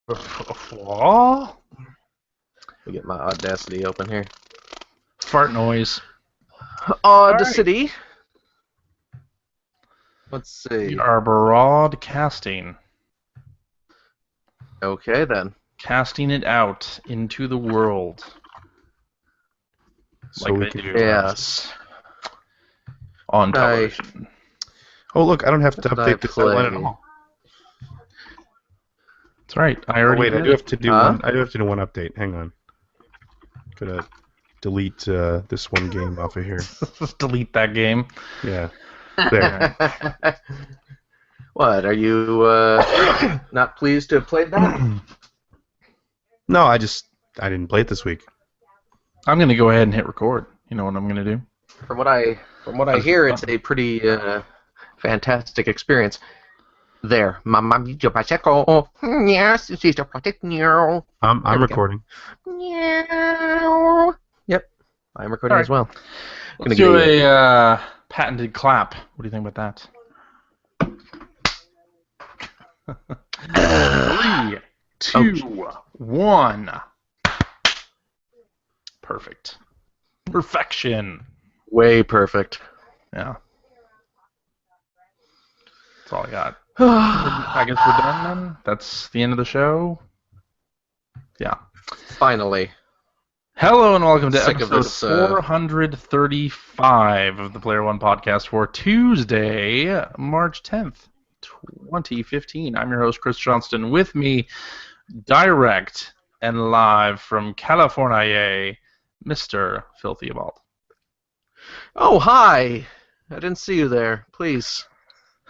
Aw. Let me get my Audacity open here. Fart noise. Audacity. Let's see. We are broadcasting. Okay, then. Casting it out into the world. So we can Yes. On television. Oh, look, I don't have to Did update I this outline at play? all. That's right. I Oh, already wait, I did do have to do Huh? one. I do have to do one update. Hang on. Gotta delete this one game off of here. Just delete that game. Yeah. There. What, are you not pleased to have played that? No, I didn't play it this week. I'm going to go ahead and hit record. You know what I'm going to do? From what I hear, it's a pretty fantastic experience. There, Mama Pacheco. Yes, she's a project. There I'm we go. recording. Yep, I'm recording All as well. Let's do a patented clap. What do you think about that? 3, 2, 1. Perfect. Perfection. Way perfect. Yeah. That's all I got. I guess we're done then. That's the end of the show. Yeah. Finally. Hello and welcome to Sick of episode this, 435 of the Player One Podcast for Tuesday, March 10th, 2015. I'm your host, Chris Johnston. With me, direct and live from California, Mr. Filthy Evolved. Oh, hi. I didn't see you there. Please,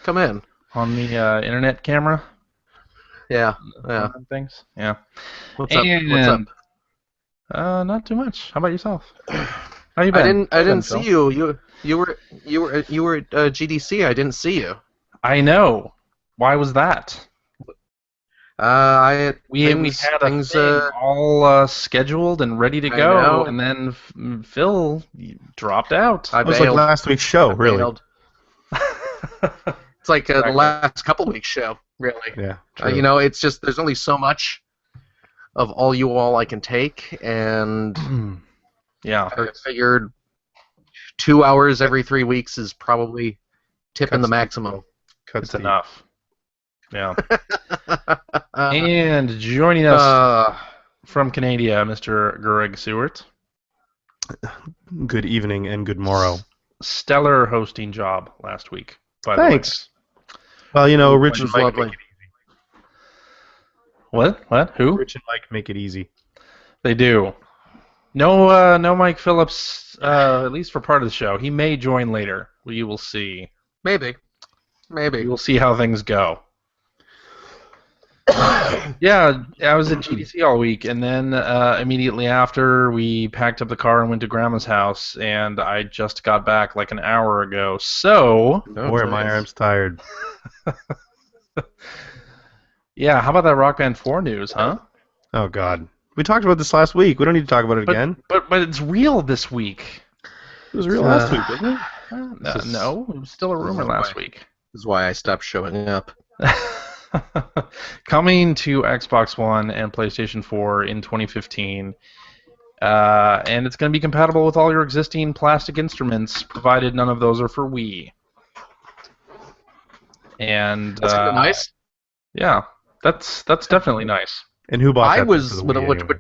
come in. On the internet camera? Yeah. Things? Yeah. What's up? What's up? Not too much. How about yourself? How you been? I didn't see you. You were at GDC. I didn't see you. I know. Why was that? We had a things, thing all scheduled and ready to I go, know. and then Phil dropped out. I It was like bailed. last week's show, I really. bailed. It's like the last couple weeks show, really. Yeah. True. It's just there's only so much of all you all I can take, and Yeah. I figured 2 hours every 3 weeks is probably tipping the Cuts maximum. Cuts It's deep. enough. Yeah. And joining us from Canada, Mr. Greg Seward. Good evening and good morrow. Stellar hosting job last week, by the Thanks. Well, Rich Which and is Mike lovely. make it way. What? Who? Rich and Mike make it easy. They do. No Mike Phillips, at least for part of the show. He may join later. We will see. Maybe. We will see how things go. Yeah, I was at GDC all week, and then immediately after, we packed up the car and went to Grandma's house, and I just got back like an hour ago. So, Boy, are my arms tired. yeah, how about that Rock Band 4 news, huh? Oh, God. We talked about this last week. We don't need to talk about it again. But it's real this week. It was real last week, wasn't it? No, it was still a rumor last week. This is why I stopped showing up. Coming to Xbox One and PlayStation 4 in 2015, and it's going to be compatible with all your existing plastic instruments, provided none of those are for Wii. And That's kind of nice. Yeah, that's definitely nice. And who bought that? I was for the Wii anyway?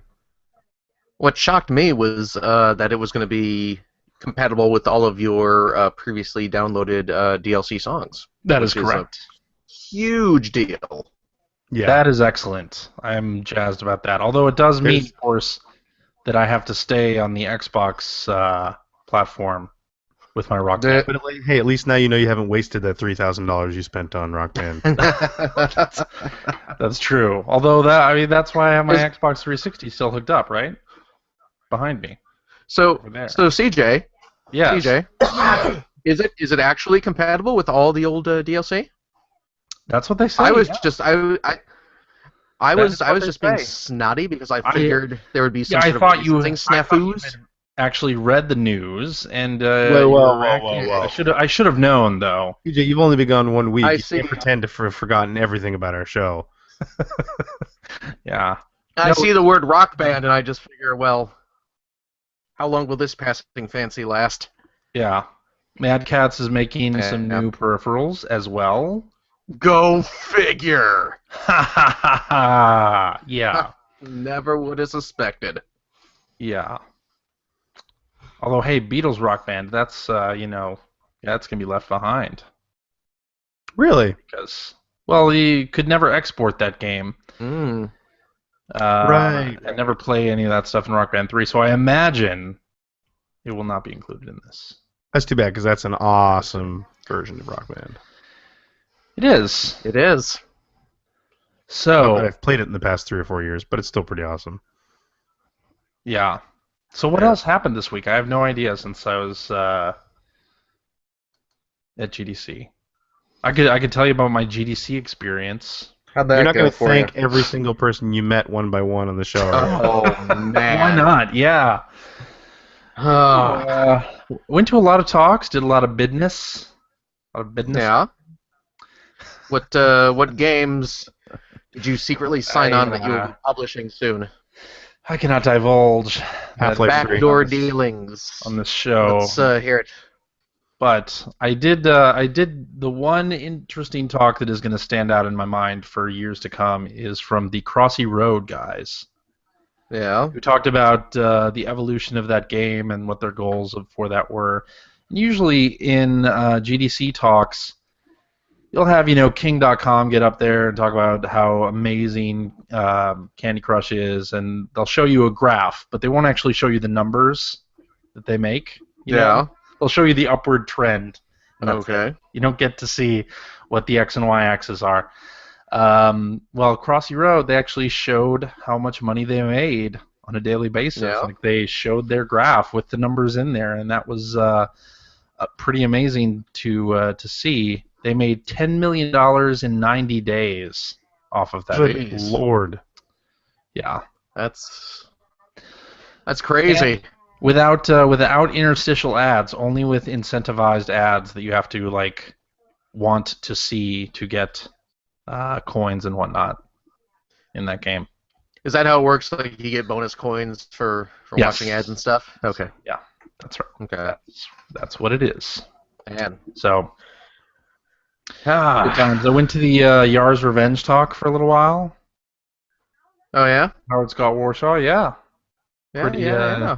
what shocked me was that it was going to be compatible with all of your previously downloaded DLC songs. That is Which is a correct. Huge deal. Yeah. That is excellent. I'm jazzed about that. Although it does mean, There's- of course, that I have to stay on the Xbox platform with my Rock Band. But hey, at least now you know you haven't wasted that $3,000 you spent on Rock Band. That's true. Although that's why I have my Xbox 360 still hooked up, right? Behind me. So Over there. CJ, Yes. CJ, is it actually compatible with all the old DLC? That's what they say. I was yeah. just I That was is I what was they just being say. snotty because I figured there would be some Yeah, I sort thought of you licensing I thought you snafus. had actually read the news, and Whoa. I should have known though. TJ, you've only been gone 1 week. I You see. can't pretend to have forgotten everything about our show. Yeah. I No. see the word Rock Band, and I just figure, well, how long will this passing fancy last? Yeah. Mad Catz is making some Yeah. new peripherals as well. Go figure! Ha ha ha ha! Yeah. Never would have suspected. Yeah. Although, hey, Beatles Rock Band, that's, that's going to be left behind. Really? Because, well, you could never export that game. Mm. Right. And never play any of that stuff in Rock Band 3, so I imagine it will not be included in this. That's too bad because that's an awesome version of Rock Band. It is. It is. Not So, that I've played it in the past 3 or 4 years, but it's still pretty awesome. yeah. So what else happened this week? I have no idea since I was at GDC. I could tell you about my GDC experience. How'd that You're not go going to for thank you? every single person you met one by one on the show. Oh, man. Why not? Yeah. Oh. Went to a lot of talks, did a lot of business. Yeah. What games did you secretly sign on that you will be publishing soon? I cannot divulge Half-Life that 3. Backdoor dealings. on this show. Let's hear it. But I did the one interesting talk that is going to stand out in my mind for years to come is from the Crossy Road guys, Yeah. who talked about the evolution of that game and what their goals for that were. And usually in GDC talks, you'll have King.com get up there and talk about how amazing Candy Crush is, and they'll show you a graph, but they won't actually show you the numbers that they make. you know? Yeah. They'll show you the upward trend. And that's Okay. it. You don't get to see what the X and Y axes are. Well, Crossy Road, they actually showed how much money they made on a daily basis. Yeah. Like they showed their graph with the numbers in there, and that was pretty amazing to see. They made $10 million in 90 days off of that. Good Jeez. Lord. Yeah. That's crazy. Without interstitial ads, only with incentivized ads that you have to want to see to get coins and whatnot in that game. Is that how it works? Like you get bonus coins for Yes. watching ads and stuff? Okay. That's right. Okay. That's what it is. Man. So good times. I went to the Yar's Revenge talk for a little while. Oh yeah? Howard Scott Warshaw, yeah. Yeah, Pretty, yeah.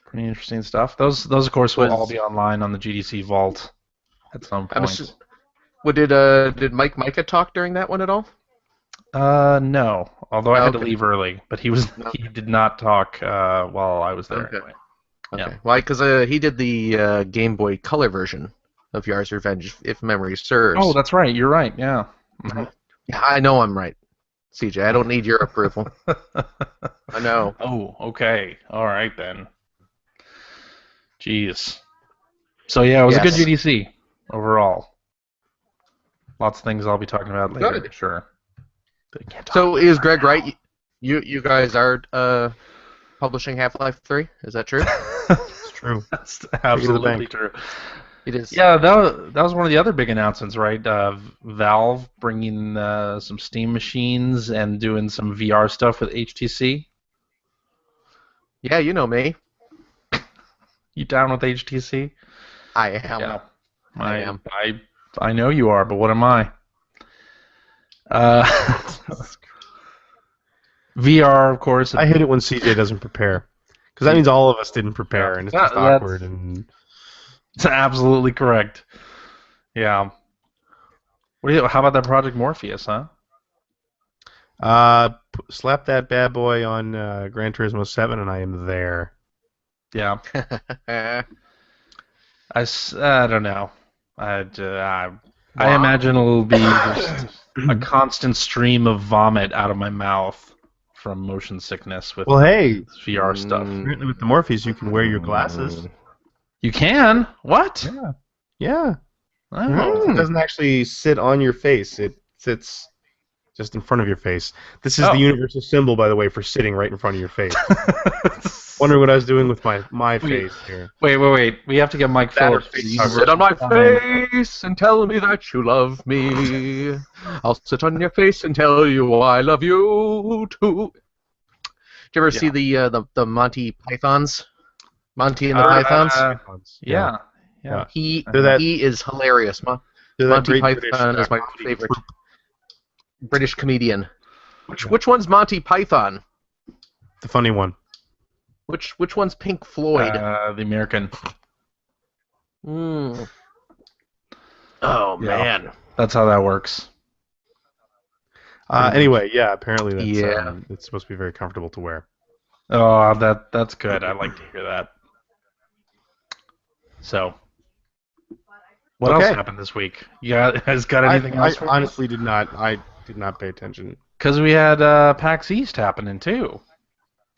Pretty interesting stuff. Those of course will Was- all be online on the GDC Vault at some I'm point. did Mike Micah talk during that one at all? No. Although I had to Okay. leave early, but he did not talk while I was there Okay. anyway. Okay. Yeah. Why? Because he did the Game Boy Color version of Yar's Revenge, if memory serves. Oh, that's right. You're right. Yeah. Mhm. Yeah, I know I'm right. CJ, I don't need your approval. I know. Oh, okay. All right then. Jeez. So yeah, it was a good Yes. GDC overall. Lots of things I'll be talking about later. Good. Sure. But I can't talk So about is it Greg now. right? You guys are publishing Half-Life 3? Is that true? It's true. That's absolutely bank. true. It is. Yeah, that was one of the other big announcements, right? Valve bringing some Steam machines and doing some VR stuff with HTC. Yeah, you know me. You down with HTC? I am. Yeah, I am. I know you are, but what am I? VR, of course. I hate it when CJ doesn't prepare. Because that means all of us didn't prepare, Yeah. and it's just That's- awkward. And It's absolutely correct. Yeah. How about that Project Morpheus, huh? slap that bad boy on Gran Turismo 7, and I am there. Yeah. I don't know. I imagine it'll be just a constant stream of vomit out of my mouth from motion sickness with Well, hey, VR stuff. apparently with the Morpheus, you can wear your glasses. You can? What? Yeah. Oh. It doesn't actually sit on your face. It sits just in front of your face. This is Oh. the universal symbol, by the way, for sitting right in front of your face. Wondering what I was doing with my face here. Wait. We have to get Mike That or Phillips. face. the Sit on my universal face and tell me that you love me. I'll sit on your face and tell you I love you too. Did you ever see the Monty Pythons? Monty and the Pythons? Yeah. He They're that- he is hilarious. They're that Monty great British Python is my comedy favorite troupe. British comedian. Which one's Monty Python? The funny one. Which one's Pink Floyd? The American. Mm. Oh Yeah. man. That's how that works. Anyway, yeah, apparently that's Yeah. it's supposed to be very comfortable to wear. Oh, that's good. I like to hear that. So, what else Okay. happened this week? You guys got anything I else? honestly did not. I did not pay attention. Because we had PAX East happening too.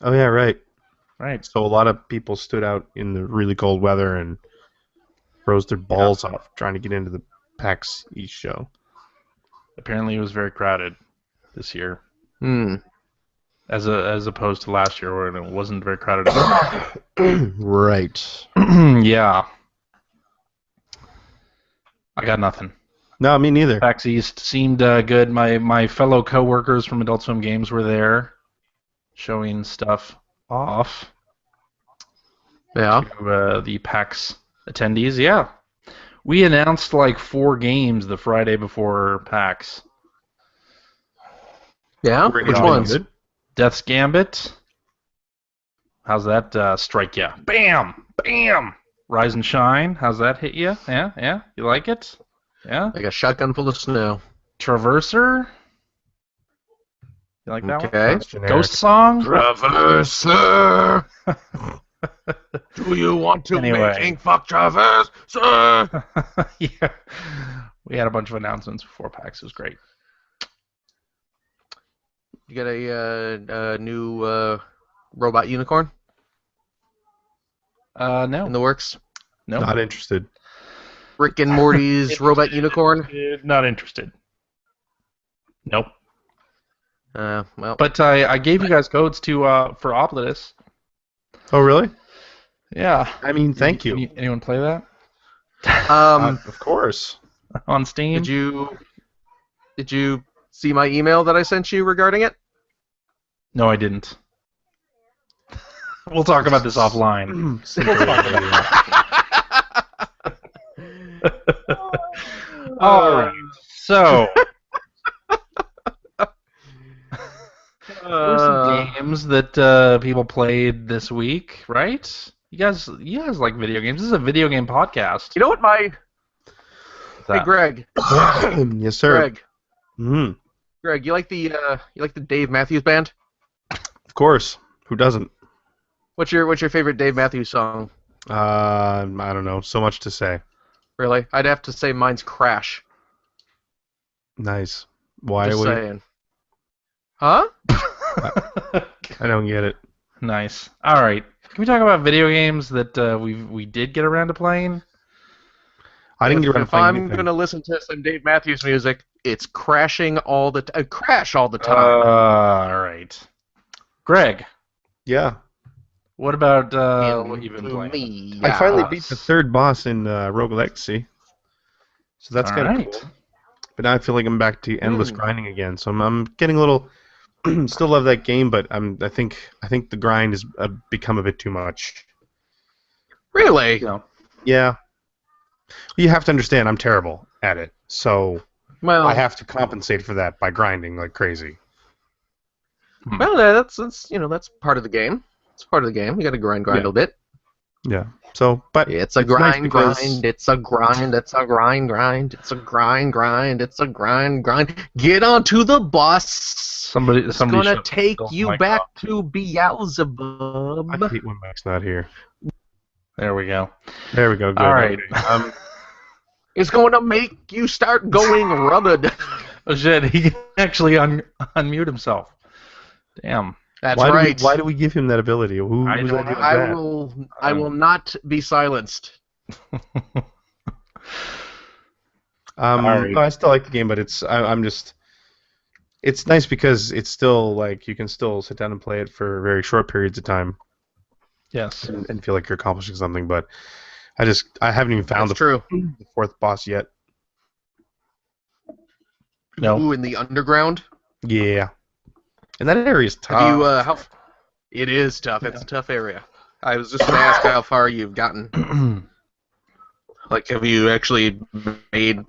Oh yeah, right. Right. So a lot of people stood out in the really cold weather and froze their balls off trying to get into the PAX East show. Apparently, it was very crowded this year, Hmm. as opposed to last year where it wasn't very crowded. At Right. all. Yeah. I got nothing. No, me neither. PAX East seemed good. My fellow coworkers from Adult Swim Games were there, showing stuff off Yeah. to the PAX attendees. Yeah, we announced like 4 games the Friday before PAX. Yeah. Pretty Which darn ones? good. Death's Gambit. How's that strike ya? Bam! Bam! Rise and Shine. How's that hit you? Yeah? You like it? Yeah? Like a shotgun full of snow. Traverser? You like that one? Okay. That's generic. Ghost Song? Traverser. Do you want to Anyway. make ink fuck Traverser? Yeah. We had a bunch of announcements before PAX. It was great. You got a new robot unicorn in No. the works? No. Not interested. Rick and Morty's robot unicorn? Not interested. Nope. Well, But I gave you guys codes to for Oblitus. Oh really? Yeah. I mean, thank you. Anyone play that Of course. on Steam? did you see my email that I sent you regarding it? No, I didn't. We'll talk about this offline. All right. So, there were some games that people played this week, right? You guys like video games. This is a video game podcast. You know what my... Hey, Greg. Yes, sir. Greg. Mm, Greg, you like the Dave Matthews Band? of course. Who doesn't? What's your favorite Dave Matthews song? I don't know. So much to say. Really? I'd have to say mine's Crash. Nice. Why Just would saying. Huh? I don't get it. Nice. All right. Can we talk about video games that we did get around to playing? I didn't get around to If playing I'm anything. gonna listen to some Dave Matthews music, it's crashing all the crash all the time. All right. Greg, Yeah. what about what you've been Into playing? me, I finally yes. beat the third boss in Rogue Legacy. So that's All kind of right. cool. But now I feel like I'm back to endless Hmm. grinding again. So I'm getting a little. Still love that game, but I think the grind has become a bit too much. Really? Yeah. You have to understand, I'm terrible at it. So Well, I have to compensate for that by grinding like crazy. well, that's that's part of the game. It's part of the game. You got to grind Yeah. a bit. Yeah. So, but It's a It's nice grind, because- grind. It's a grind. It's a grind, grind. It's a grind, grind. It's a grind, grind. Get onto the bus. Somebody It's gonna shut take the you mic back off. to Beelzebub. I hate when Mike's not here. There we go. There we go. Good. All right. Okay. It's gonna make you start going rugged. Oh shit, he can actually unmute himself. Damn. That's why right. why do we give him that ability? Who I was don't that? know. I will not be silenced. All right. I still like the game, but I'm just It's nice because it's still like you can still sit down and play it for very short periods of time Yes. and feel like you're accomplishing something. But I haven't even found That's true. the fourth boss yet. No. Ooh, in the underground. Yeah, and that area is tough. Have you? It is tough. It's a tough area. I was just gonna ask how far you've gotten. Like, have you actually made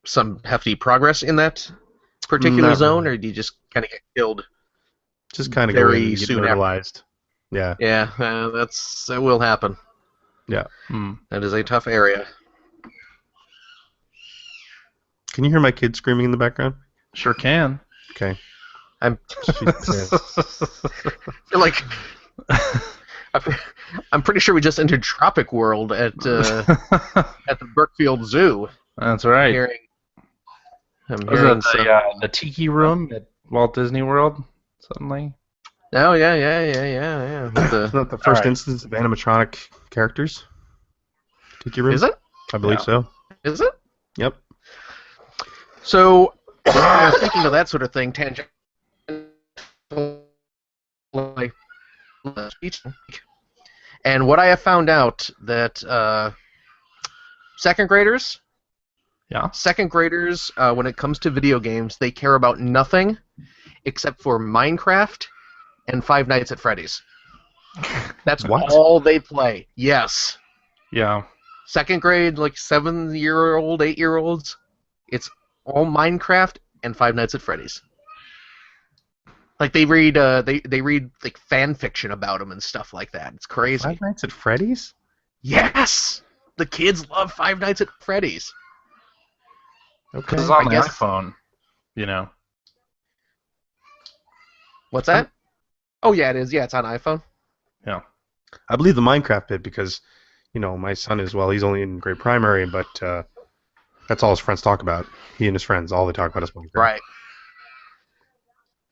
some hefty progress in that particular Not zone, really. or do you just kind of get killed? Just kind of very go in and get soon after. brutalized. Yeah. Yeah, that will happen. Hmm. That is a tough area. Can you hear my kid screaming in the background? Sure can. Okay. I'm She's- feel like I'm pretty sure we just entered Tropic World at the Brookfield Zoo. That's I'm right. hearing Was some. it the Tiki Room at Walt Disney World? Suddenly. Oh yeah. With the- Isn't that the first Alright. instance of animatronic characters? Tiki Room? is it? I believe Yeah. so. Is it? Yep. So, speaking of that sort of thing, tangent. And what I have found out that second graders, Yeah. when it comes to video games, they care about nothing except for Minecraft and Five Nights at Freddy's. That's What? all they play. Yes. Yeah. Second grade, like 7-year-old, 8-year-olds, it's all Minecraft and Five Nights at Freddy's. Like they read they read like fan fiction about them and stuff like that. It's crazy. Five Nights at Freddy's? Yes, the kids love Five Nights at Freddy's. Okay. Because it's on I the guess- iPhone. You know. What's that? Oh yeah, it is. Yeah, it's on iPhone. I believe the Minecraft bit because, my son is, well, he's only in grade primary, but that's all his friends talk about. He and his friends, all they talk about is Minecraft. Right.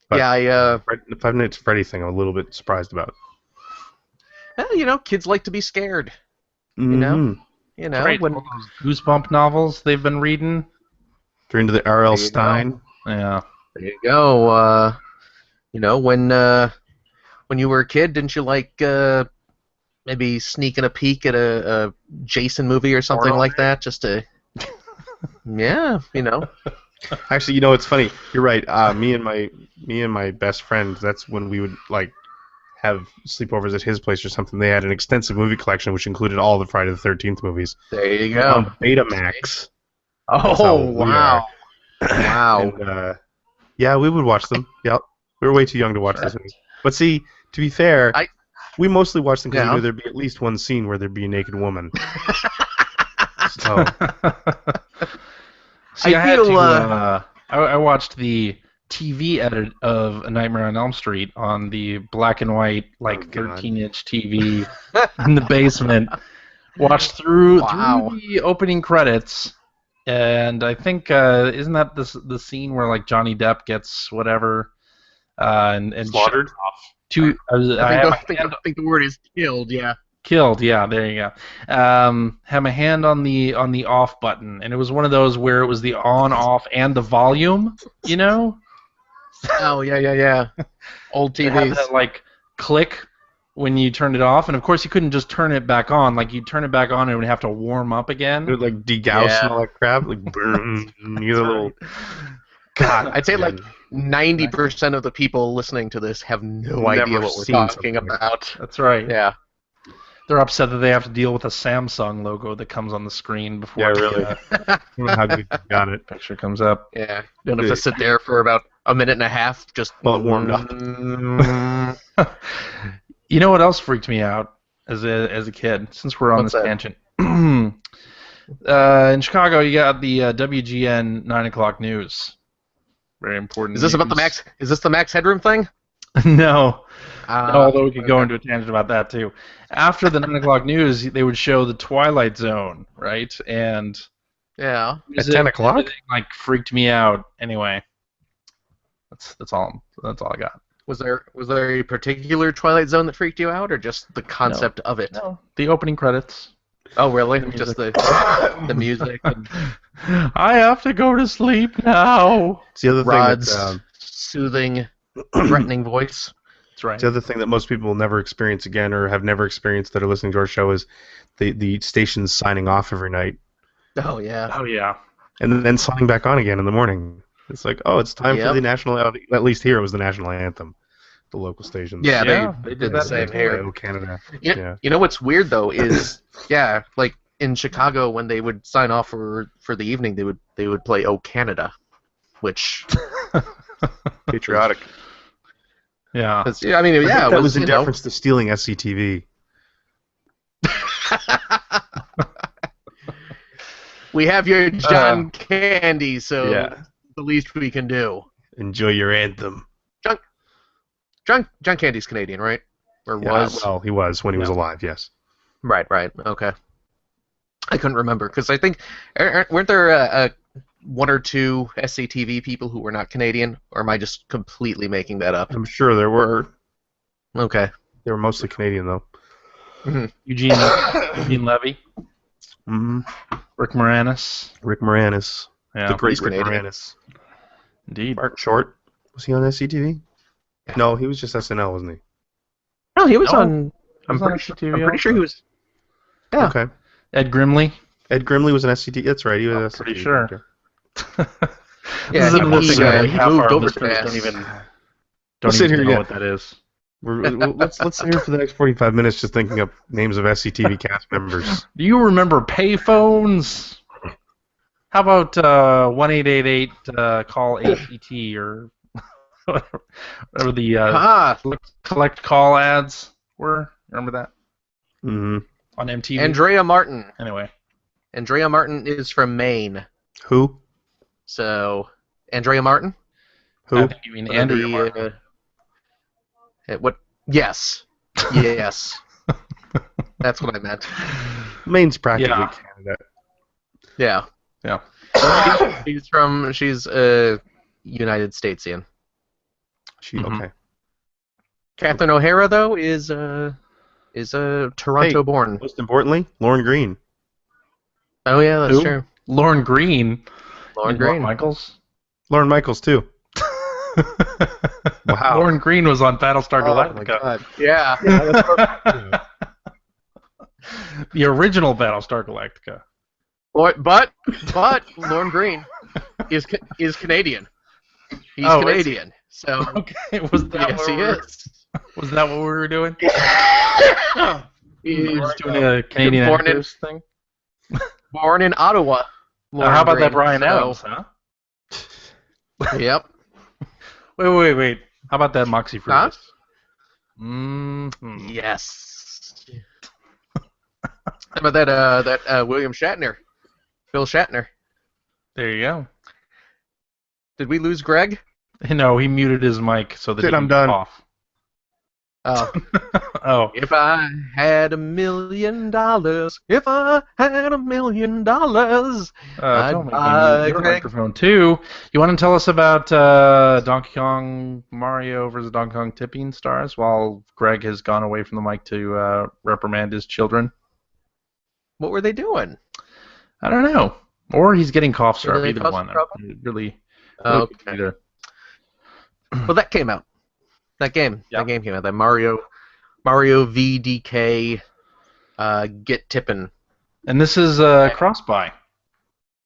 But- Yeah, The Five Nights at Freddy thing I'm a little bit surprised about. kids like to be scared. Mhm. Right. When All those Goosebump novels they've been reading. They're into the R.L. There you Stein. Yeah. there you go. When you were a kid, didn't you like maybe sneaking a peek at a Jason movie or something Porno like that, just to yeah. Actually, it's funny. You're right. Me and my best friend. That's when we would have sleepovers at his place or something. They had an extensive movie collection which included all the Friday the 13th movies There you on go. Betamax. Oh how we wow, wow. And, yeah, we would watch them. Yep. We were way too young to watch those movies. But see, to be fair, we mostly watched them because we Yeah. knew there'd be at least one scene where there'd be a naked woman. So See, I, I had feel, to, I watched the TV edit of A Nightmare on Elm Street on the black and white, God. 13-inch TV in the basement. Watched through Wow. the opening credits, and I think isn't that the scene where Johnny Depp gets whatever and slaughtered. shot off two? I think the word is killed. Yeah. Killed, yeah, there you go. Had my hand on the off button, and it was one of those where it was the on, off, and the volume. Oh yeah. Old It had TVs. that click when you turned it off, and of course you couldn't just turn it back on. You'd turn it back on, and it would have to warm up again. It would degauss Yeah. and all that crap. Boom. You get a little. God, I'd say man. 90% of the people listening to this have no Never idea what we're seen talking something like about. That's right. Yeah. They're upset that they have to deal with a Samsung logo that comes on the screen before Yeah, really. the I don't know how good you got it. picture comes up. Yeah. You don't have to sit there for about a minute and a half just Well, it warmed up. You know what else freaked me out as a kid? Since we're on What's this that? tangent, in Chicago, you got the WGN 9 o'clock news. Very important. Is this about the news. Max? Is this the Max Headroom thing? No. Although we could go okay. into a tangent about that too. After the 9 o'clock news, they would show the Twilight Zone, right? And Yeah. At 10 o'clock? everything, freaked me out. Anyway, that's all. That's all I got. Was there a particular Twilight Zone that freaked you out, or just the concept of it? No, the opening credits. Oh, really? The Just music. the music. And I have to go to sleep now. It's the other Rod's thing that, soothing, threatening voice. That's right. The other thing that most people will never experience again, or have never experienced that are listening to our show, is the stations signing off every night, Oh yeah. Oh yeah. and then signing back on again in the morning. It's like, oh, it's time for Yep. the national. At least here it was the national anthem. The local stations. Yeah, Yeah, they they did did the that same too. here. Oh, Canada. You, Yeah. you know what's weird though is like in Chicago when they would sign off for the evening they would play "Oh Canada," which Patriotic. Yeah. 'cause, I mean I think it that was in you know. deference to stealing SCTV. We have your John Candy, so Yeah. the least we can do. Enjoy your anthem. John Candy's Canadian, right? Or Yeah, was? well, he was when he was Yeah. alive. Yes. Right. Okay. I couldn't remember because I think weren't there one or two SCTV people who were not Canadian, or am I just completely making that up? I'm sure there were. Okay. They were mostly Canadian though. Eugene Levy, Mm-hmm. Rick Moranis. Rick Moranis, Yeah. the great He's Rick Canadian. Moranis. Indeed. Mark Short, was he on SCTV? No, he was just SNL, wasn't he? No, he was No. on. I'm was on pretty, SCTV I'm pretty sure he was. Yeah. Okay. Ed Grimley. Ed Grimley was an SCTV. That's right. He was I'm an pretty SCTV sure. character. Yeah, This is another thing that he half moved our over listeners fast. don't even sit here, know yeah. what that is. Let's sit here for the next 45 minutes just thinking up names of SCTV cast members. Do you remember payphones? How about 1-888 call ACT or whatever the collect call ads were? Remember that Mm-hmm. on MTV? Andrea Martin. Anyway, Andrea Martin is from Maine. Who? So, Andrea Martin? Who? I think you mean Andrea The, Martin. what? Yes. Yes. That's what I meant. Maine's practically Yeah. Canada. Yeah. Yeah. She's United Statesian. Mhm. Okay. Catherine O'Hara though is Toronto born. Most importantly, Lauren Green. Oh yeah, that's Who? true. Lauren Green. Lauren You mean Green. Michaels. Lauren Michaels too. Wow. Lauren Green was on Battlestar Oh my Galactica. God. Yeah. The original Battlestar Galactica. But Lauren Green is Canadian. He's Oh, is he? Canadian. So Okay, was that yes, what he we were, is. Was that what we were doing? He's We were doing a Canadian born in- actors thing. born in Ottawa. Lauren How about that Green. Brian So, Adams, huh? Yep. Wait. How about that Moxie Huh? Fruitus? Mm-hmm. Yes. How about that William Shatner? Phil Shatner. There you go. Did we lose Greg? No, he muted his mic so that Dude, he I'm can done. off. Oh. Oh, If I had $1 million, if I had $1 million, I'd don't make me buy mute your Greg. microphone too. You want to tell us about Donkey Kong Mario versus Donkey Kong Tipping Stars while Greg has gone away from the mic to reprimand his children? What were they doing? I don't know. Or he's getting cough Did syrup. they Either cause one. some trouble? Really. Oh, really okay. either. Well, that came out. That game. Yeah. That game came out. That Mario VDK Get Tippin'. And this is cross-buy.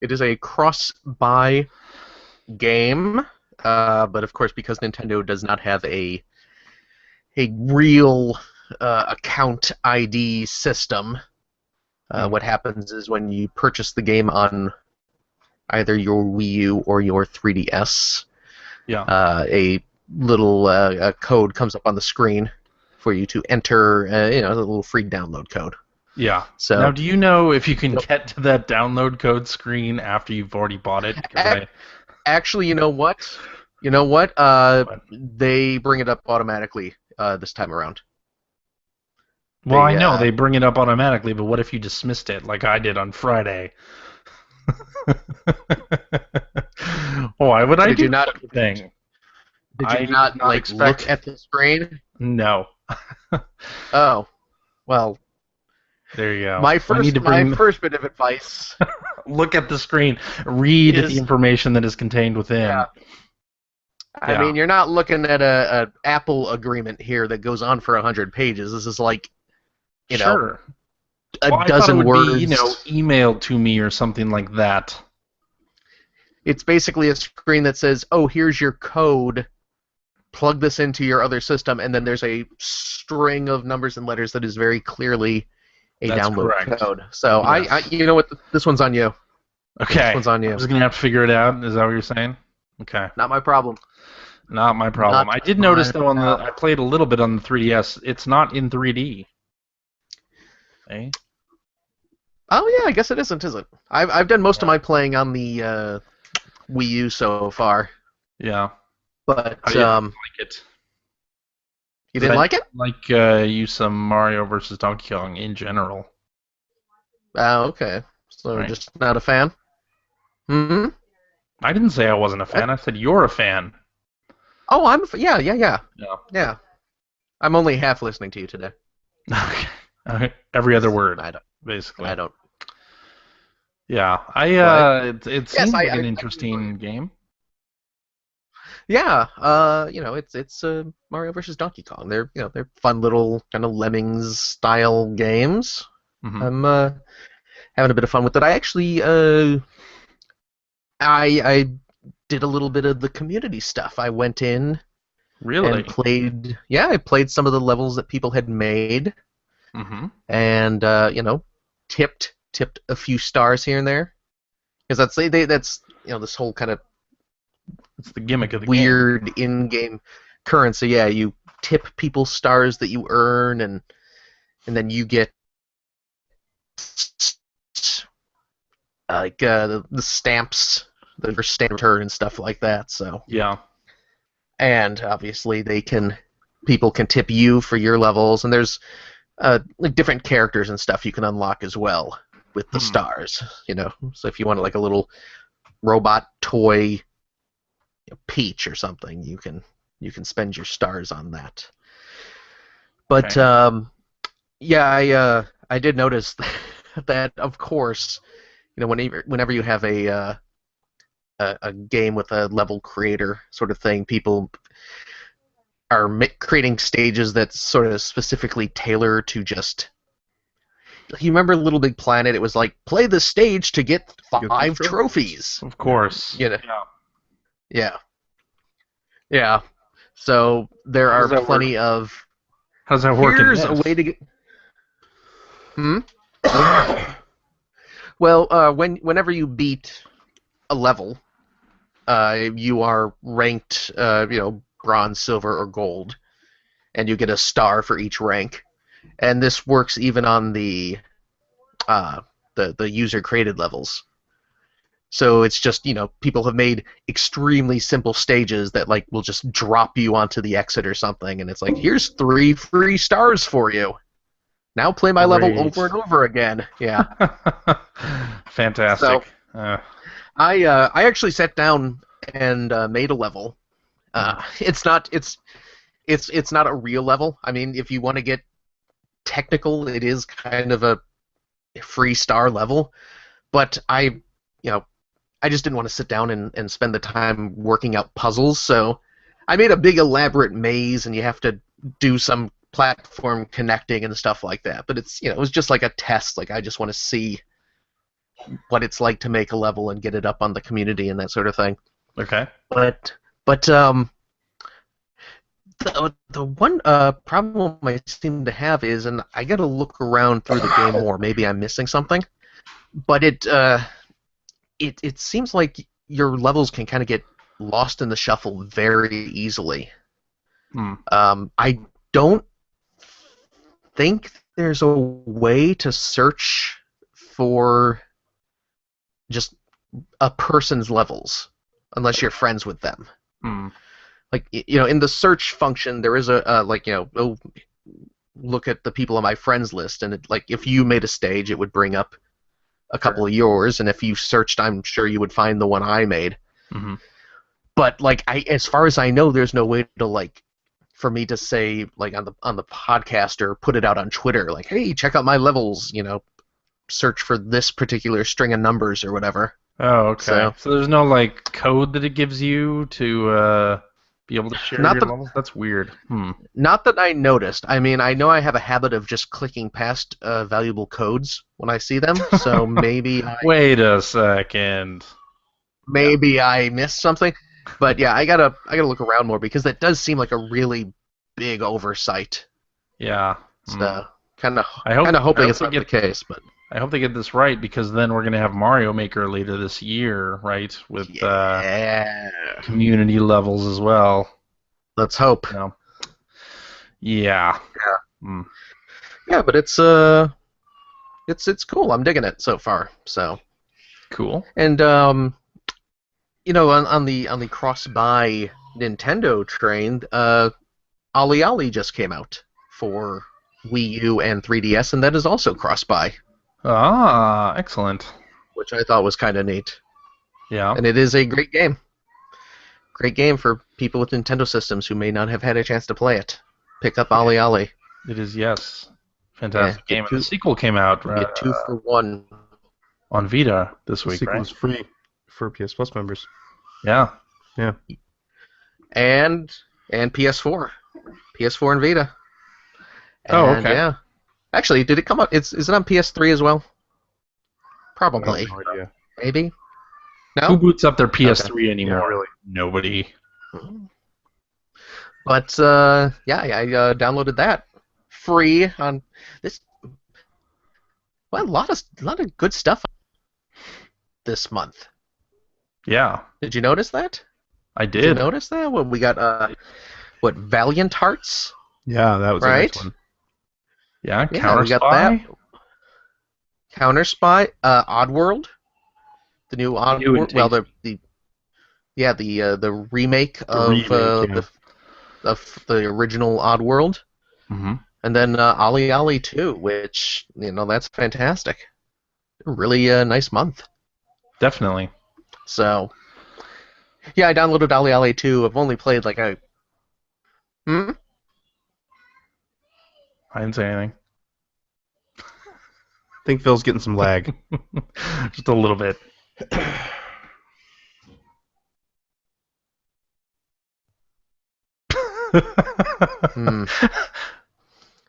It is a cross-buy game, but of course, because Nintendo does not have a real account ID system, what happens is when you purchase the game on either your Wii U or your 3DS, Yeah. a little code comes up on the screen for you to enter, a little free download code. Yeah. So Now, do you know if you can get to that download code screen after you've already bought it? 'Cause actually, you know what? They bring it up automatically this time around. Well, I They, know they bring it up automatically, but what if you dismissed it like I did on Friday? Why would I Did do you not- such a thing? Did I you not did not like expect- look at the screen? No. Oh, well, There you go. my I first need to bring first bit of advice. look at the screen. Read Is- the information that is contained within. Yeah. I mean, you're not looking at a Apple agreement here that goes on for 100 pages. This is like, Sure. a Well, I thought it dozen would words. be, emailed to me or something like that. It's basically a screen that says, "Oh, here's your code. Plug this into your other system," and then there's a string of numbers and letters that is very clearly a That's download correct. code. So Yes. I, you know what? This one's on you. Okay. This one's on you. I'm just going to have to figure it out. Is that what you're saying? Okay. Not my problem. Not my problem. Not I did notice, my though, problem. I played a little bit on the 3DS. It's not in 3D. Eh? Oh yeah, I guess it isn't, is it? I've done most of my playing on the Wii U so far, Yeah. but I didn't like it. you didn't like it? Like use some Mario versus Donkey Kong in general. Oh, okay. So Right. just not a fan. Hmm. I didn't say I wasn't a fan. I said you're a fan. Oh, yeah. Yeah. I'm only half listening to you today. Okay. Every other word, I don't. basically. I don't. Yeah. It Yes, seems like I an interesting game. Yeah. It's Mario versus Donkey Kong. They're fun little kind of Lemmings style games. Mhm. I'm having a bit of fun with it. I actually I did a little bit of the community stuff. I went in Really? and played. Yeah, I played some of the levels that people had made, Mm-hmm. and tipped a few stars here and there, because that's this whole kind of It's the gimmick of the weird in-game currency. Yeah, you tip people stars that you earn, and then you get the stamps, the stamp return and stuff like that. So, game. Yeah. and obviously people can tip you for your levels, and there's like different characters and stuff you can unlock as well with the stars. So if you want like a little robot toy, Peach or something, you can spend your stars on that. But Okay. yeah, I did notice that, of course, whenever you have a game with a level creator sort of thing, people are creating stages that sort of specifically tailor to just. You remember Little Big Planet? It was like, play the stage to get 5 trophies. Of course. Yeah. Yeah. Yeah. So there How are does that plenty of. How does that work in Here's this? a way to get. Well, whenever you beat a level, you are ranked, bronze, silver, or gold, and you get a star for each rank. And this works even on the user-created levels. So it's just, people have made extremely simple stages that will just drop you onto the exit or something, and it's like, here's 3 free stars for you. Now play my level Great. over and over again. Yeah. Fantastic. I actually sat down and made a level. It's not a real level. I mean, if you want to get technical, it is kind of a free star level, but I just didn't want to sit down and spend the time working out puzzles, so I made a big elaborate maze, and you have to do some platform connecting and stuff like that. But it's it was just like a test. Like, I just want to see what it's like to make a level and get it up on the community and that sort of thing. Okay. But the one problem I seem to have is, and I got to look around through the game more. Maybe I'm missing something, but it seems like your levels can kind of get lost in the shuffle very easily. I don't think there's a way to search for just a person's levels unless you're friends with them. Like, in the search function, there is look at the people on my friends list, and if you made a stage, it would bring up a couple of yours, and if you searched, I'm sure you would find the one I made. Mm-hmm. But as far as I know, there's no way to for me to say on the podcast or put it out on Twitter, like, hey, check out my levels, search for this particular string of numbers or whatever. Oh, okay. So there's no code that it gives you to be able to share Not your the- levels? That's weird. Not that I noticed. I mean, I know I have a habit of just clicking past valuable codes when I see them, so Wait a second. maybe I missed something. But yeah, I gotta look around more because that does seem like a really big oversight. Yeah. So kind of I hope hoping I it's hope not the case, but I hope they get this right because then we're gonna have Mario Maker later this year, right? With yeah, community levels as well. let's hope. You know? Yeah. Yeah, but it's cool. I'm digging it so far. So Cool. and you know, on the cross-buy Nintendo train, OlliOlli just came out for Wii U and 3DS, and that is also cross-buy, Ah, excellent. which I thought was kind of neat. Yeah. And it is a great game. Great game for people with Nintendo systems who may not have had a chance to play it. Pick up OlliOlli. It is, yes. Fantastic Yeah, game. And the sequel came out Get 2 for 1. on Vita this The week, sequel right? is free for PS Plus members. Yeah. And PS4. PS4 and Vita. Oh, And, okay. yeah. Actually, did it come out? Is it on PS3 as well? Probably. I have no idea. Maybe. Who No? boots up their PS3 anymore? Yeah, really. Nobody. But, yeah, I downloaded that. Free on this. Well, a lot of good stuff this month. Yeah, Did you notice that? I Did you did. notice that? Well, we got, Valiant Hearts? Yeah, that was a Right? nice one. Yeah, Yeah, Counter we got Spy. that. Counter Spy, Oddworld, the new Oddworld. Well, the remake of remake, yeah. the original Oddworld, Mm-hmm. and then OlliOlli 2, which that's fantastic. Really nice month. Definitely. So, yeah, I downloaded OlliOlli 2. I've only played like a. I didn't say anything. I think Phil's getting some lag. Just a little bit.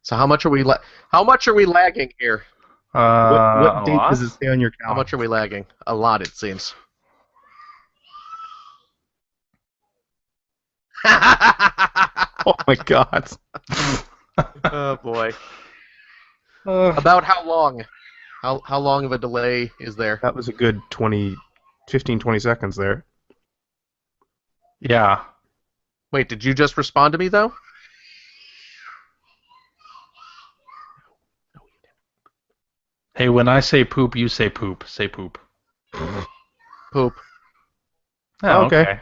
So how much are we lagging here? What a date lot? does it say on your How calendar? much are we lagging? A lot, it seems. Oh my god. Oh boy. Uh, About how long? How long of a delay is there? That was a good 15, 20 seconds there. yeah. Wait, did you just respond to me though? Hey, when I say poop, you say poop. Say poop. Poop. Oh, Okay.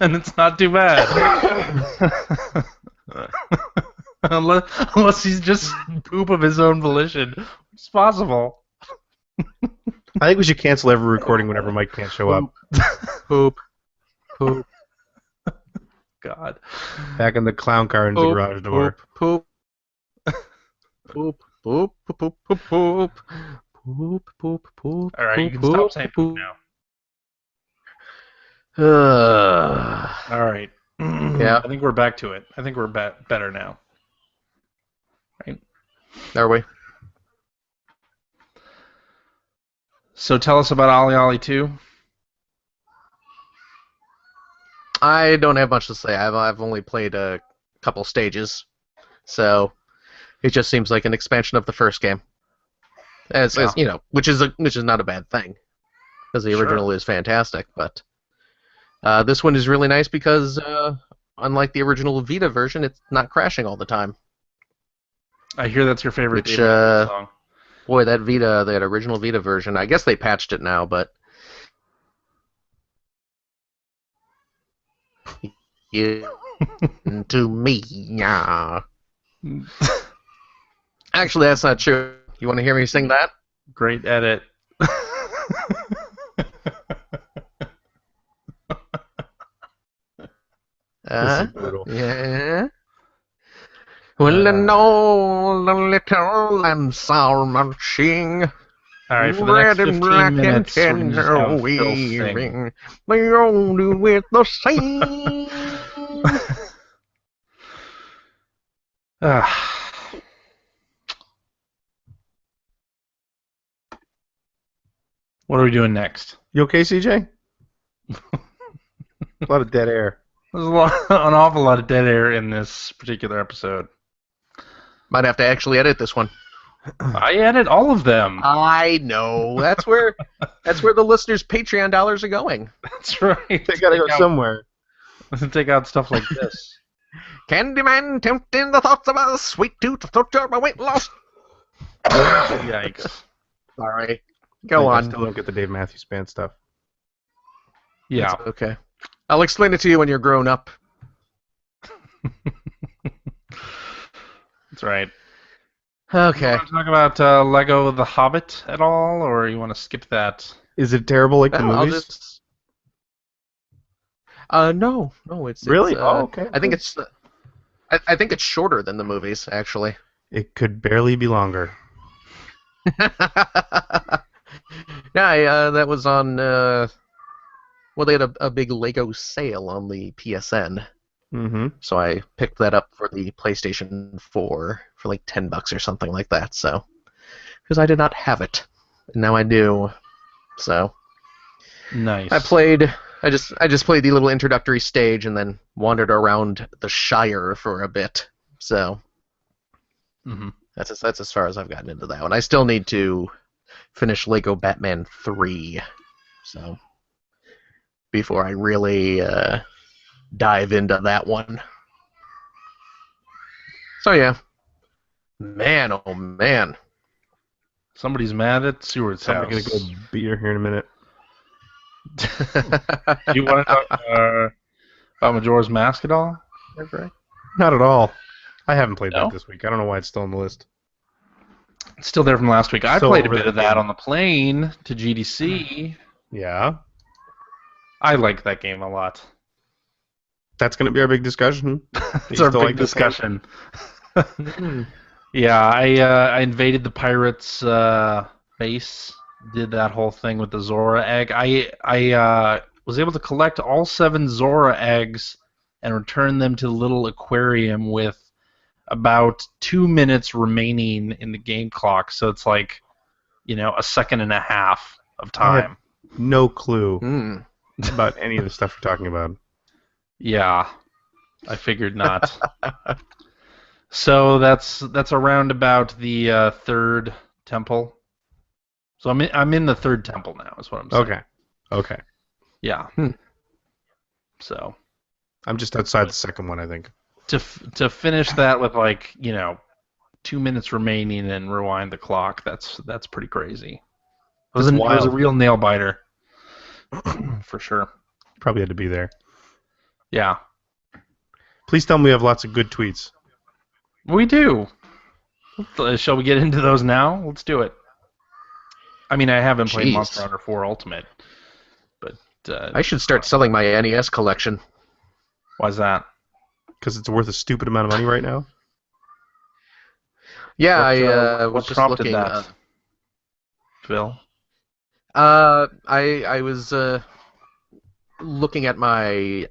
And it's not too bad. unless he's just poop of his own volition. It's possible. I think we should cancel every recording whenever Mike can't show up. Poop. Poop. God. Back in the clown car into the Poop. garage door. Poop. Poop. Poop. Poop. Poop. Poop. Poop. Poop. Poop. Poop. All right, you can stop saying poop now. All right. Yeah. I think we're back to it. I think we're better now. Right. Are we? So tell us about OlliOlli 2. I don't have much to say. I've only played a couple stages, so it just seems like an expansion of the first game. As which is not a bad thing, because the Sure. original is fantastic. But this one is really nice because unlike the original Vita version, it's not crashing all the time. I hear that's your favorite Which, David Bowie song. Boy, that original Vita version. I guess they patched it now, but to me, yeah. Actually, that's not true. You want to hear me sing that? Great edit. This is brutal. Yeah. Well, I know the little lambs are marching, All right, for the next red and 15 black and minutes, we're gonna just tender have Phil sing. weaving. They all do it the same. What are we doing next? You okay, CJ? A lot of dead air. There's an awful lot of dead air in this particular episode. Might have to actually edit this one. I edit all of them. I know. That's where the listeners' Patreon dollars are going. That's right. They gotta go somewhere. Take out stuff like this. Candyman tempting the thoughts of a sweet tooth, torture my weight loss. Yikes. Sorry. Go I on. still don't get the Dave Matthews Band stuff. Yeah. It's okay. I'll explain it to you when you're grown up. That's right. Okay. You want to talk about Lego The Hobbit at all, or you want to skip that? Is it terrible like the I'll movies? just... No, it's Really? It's, Okay. I think it's. I think it's shorter than the movies, actually. It could barely be longer. Yeah, that was on. Well, they had a big Lego sale on the PSN, Mm-hmm. so I picked that up for the PlayStation 4 for like $10 or something like that. So, because I did not have it, and now I do. So Nice. I played. I just played the little introductory stage and then wandered around the Shire for a bit. So Mm-hmm. that's as far as I've gotten into that one. I still need to finish Lego Batman 3. So before I really dive into that one. So yeah. Man, oh man. Somebody's mad at Seward's So I'm house. gonna go beat her here in a minute. You want to talk about Majora's Mask at all? Right? Not at all. I haven't played No? that this week. I don't know why it's still on the list. It's still there from last week. I So played a over bit the of that game. on the plane to GDC. Yeah. I like that game a lot. That's gonna be our big discussion. It's You our still big like this game? discussion. Yeah, I invaded the pirates' base. Did that whole thing with the Zora egg. I was able to collect all 7 Zora eggs and return them to the little aquarium with about 2 minutes remaining in the game clock. So it's like, a second and a half of time. No clue Hmm. about any of the stuff you're talking about. Yeah, I figured not. So that's around about the third temple. So I'm in the third temple now, is what I'm saying. Okay. Yeah. Hmm. So I'm just outside the second one, I think. to finish that with 2 minutes remaining and rewind the clock, that's pretty crazy. It was That's it was a wild. real nail biter, for sure. Probably had to be there. Yeah, Please tell me we have lots of good tweets. we do. Shall we get into those now? Let's do it. I mean, I haven't played Jeez. Monster Hunter 4 Ultimate, but I should start selling my NES collection. why's that? Because it's worth a stupid amount of money right now. Yeah, What I was just prompted looking. that, Phil? I was looking at my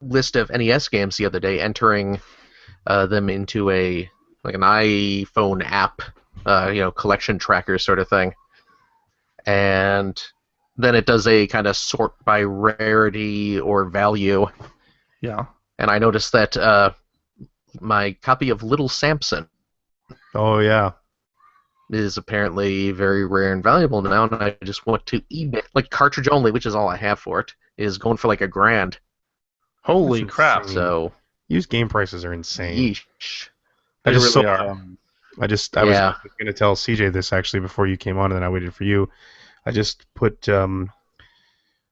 list of NES games the other day, entering them into an iPhone app, collection tracker sort of thing, and then it does a kind of sort by rarity or value, Yeah. and I noticed that my copy of Little Samson Oh yeah. is apparently very rare and valuable now, and I just went to eBay, like cartridge only, which is all I have for it, is going for like $1,000. Holy That's crap! insane. So, Used game prices are insane. yeesh. I They just really saw, are. I was Yeah. going to tell CJ this actually before you came on, and then I waited for you. I just put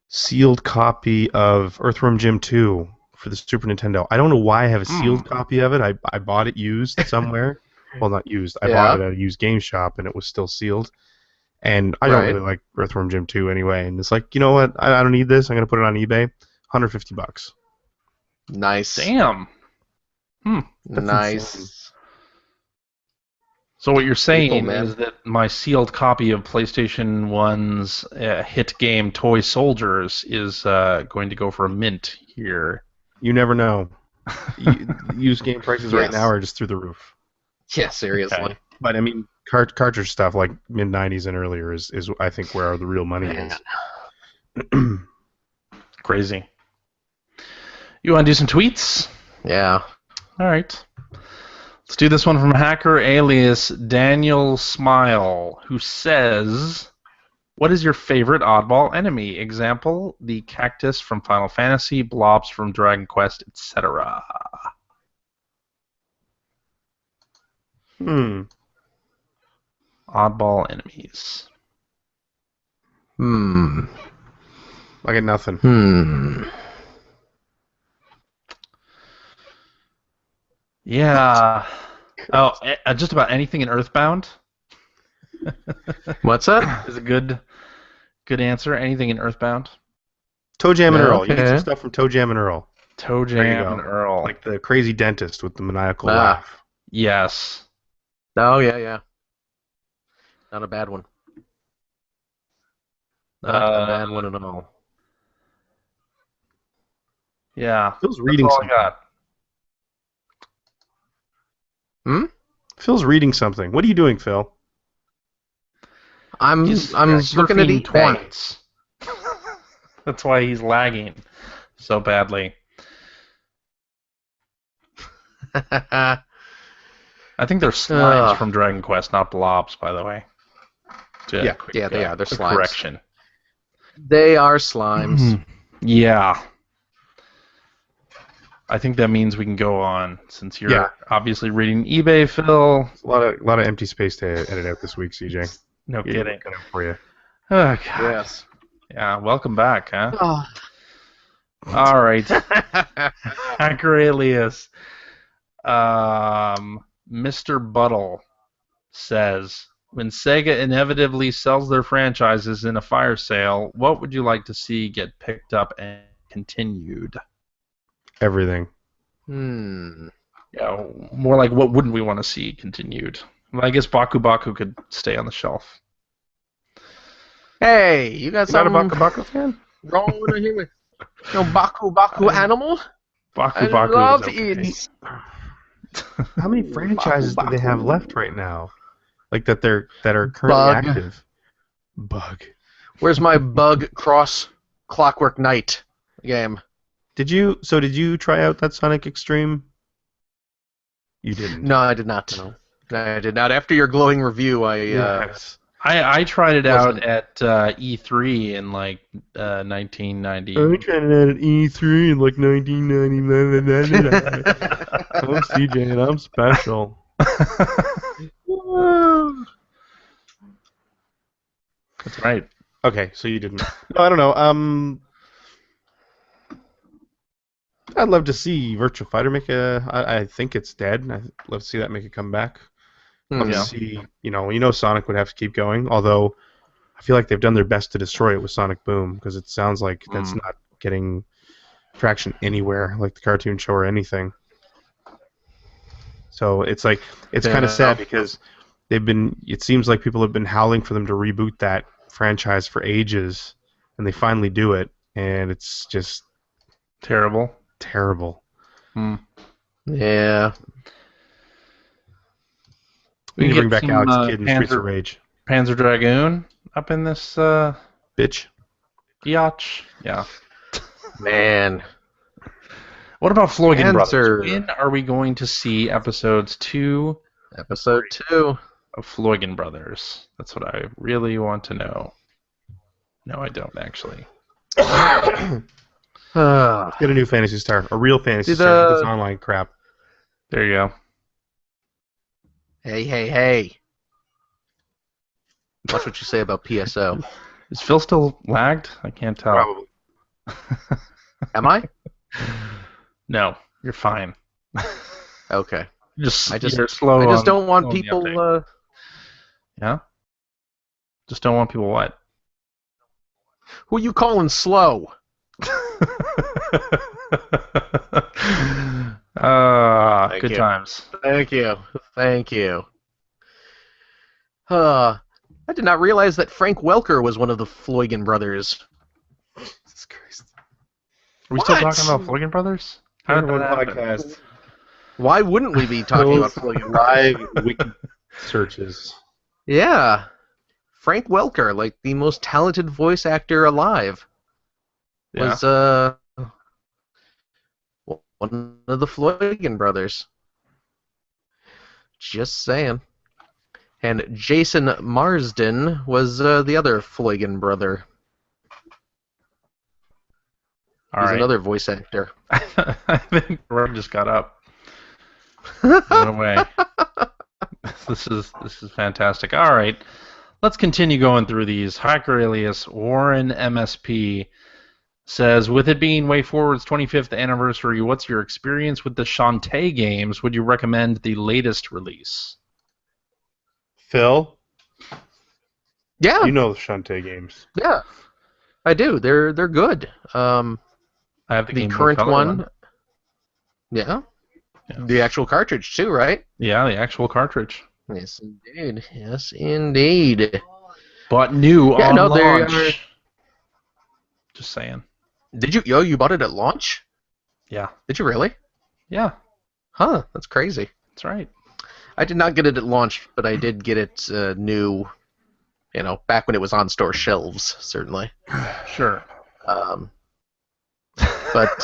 sealed copy of Earthworm Jim 2 for the Super Nintendo. I don't know why I have a sealed copy of it. I bought it used somewhere. Well, not used. I bought it at a used game shop, and it was still sealed. And I don't Right. really like Earthworm Jim 2 anyway. And it's like, you know what? I don't need this. I'm going to put it on eBay. $150. Nice. Damn. That's Nice. insane. So what you're saying Cool, man. is that my sealed copy of PlayStation 1's hit game Toy Soldiers is going to go for a mint here You never know. Used game prices right Yes. now are just through the roof. Yeah, seriously. Okay. But I mean, cartridge stuff like mid '90s and earlier is I think where the real money Man. is. Crazy. You want to do some tweets? Yeah. All right. Let's do this one from hacker alias Daniel Smile, who says, "What is your favorite oddball enemy? Example: the cactus from Final Fantasy, blobs from Dragon Quest, etc." Oddball enemies. I get nothing. Yeah. Oh, just about anything in Earthbound What's that? is a good answer. Anything in Earthbound. Toe Jam and Earl. You get some Okay. stuff from Toe Jam and Earl. Toe There you Jam go. and Earl. Like the crazy dentist with the maniacal Ah. laugh. Yes. Oh, yeah. Not a bad one. Not a bad one at all. Yeah. Phil's reading That's all I something. got. Phil's reading something. What are you doing, Phil? I'm looking at surfing eBay. torrents. That's why he's lagging so badly. I think they're slimes Ugh. from Dragon Quest, not blobs, by the way. Yeah. Yeah, they are. They're quick slimes. correction. They are slimes. Yeah. I think that means we can go on, since you're Yeah. obviously reading eBay, Phil. A lot of empty space to edit out this week, CJ. No Yeah, kidding. cut out for you. Oh, God. Yes. Yeah, welcome back, huh? Oh. All right. Hacker alias. Mr. Buttle says, when Sega inevitably sells their franchises in a fire sale, what would you like to see get picked up and continued? Everything. Yeah, more like what wouldn't we want to see continued? Well, I guess Baku Baku could stay on the shelf. Hey, you got Not a something Baku Baku fan? wrong with here? No Baku animal? Baku I Baku love is okay. it. How many franchises do they have left right now? Like that are currently Bug. active. Bug. Where's my Bug Cross Clockwork Knight game? Did you try out that Sonic Extreme? You didn't. No, I did not. No. I did not. After your glowing review, Yes. I tried it out Wasn't- at E3 in like 1990. I tried it out at E3 in like 1999. I'm CJ and I'm special. That's right. Okay, so you didn't. No, I don't know. I'd love to see Virtua Fighter make I think it's dead. I'd love to see that make a comeback. Love Yeah. to see, Sonic would have to keep going. Although, I feel like they've done their best to destroy it with Sonic Boom because it sounds like that's not getting traction anywhere, like the cartoon show or anything. So it's like it's kind of sad because it seems like people have been howling for them to reboot that franchise for ages, and they finally do it, and it's just Terrible. terrible. Yeah. We need to bring back some, Alex Kidd in Streets of Rage. Panzer Dragoon up in this Bitch. biatch. Yeah. Man. What about Floyd Brothers? Panzer. When are we going to see episodes 2 Episode 2. of Floyd Brothers? That's what I really want to know. No, I don't actually. Get a new Phantasy Star. A real Phantasy Did, Star with this online crap. There you go. Hey. Watch what you say about PSO. Is Phil still lagged? I can't tell. Probably. Am I? No, you're fine. Okay. You're I slow. just on- don't want on the people. update. Yeah. Just don't want people what? Who you calling slow? Thank Good you. times. Thank you. I did not realize that Frank Welker was one of the Floyd brothers. Jesus Christ. Are we still What? talking about Floyd Brothers? How did One that happen? podcast. Why wouldn't we be talking about Flagging live wiki searches. Yeah. Frank Welker, like the most talented voice actor alive, Yeah. was one of the Floygan brothers. Just saying. And Jason Marsden was the other Floygan brother. All He's right. another voice actor. I think Greg just got up. Went away. This is fantastic. All right. Let's continue going through these. Hacker alias Warren MSP says, with it being WayForward's 25th anniversary, what's your experience with the Shantae games? Would you recommend the latest release? Phil, Yeah, you know the Shantae games. yeah, I do. They're good. I have the The Game Boy current Color one. Yeah. Yeah. The actual cartridge too, right? Yeah, the actual cartridge. Yes, indeed. Yes, indeed. But new Yeah, on no, they launch. are- Just saying. Did you? Yo, you bought it at launch? Yeah. Did you really? Yeah, Huh? That's crazy. that's right. I did not get it at launch, but I did get it new. You know, back when it was on store shelves, certainly. Sure. But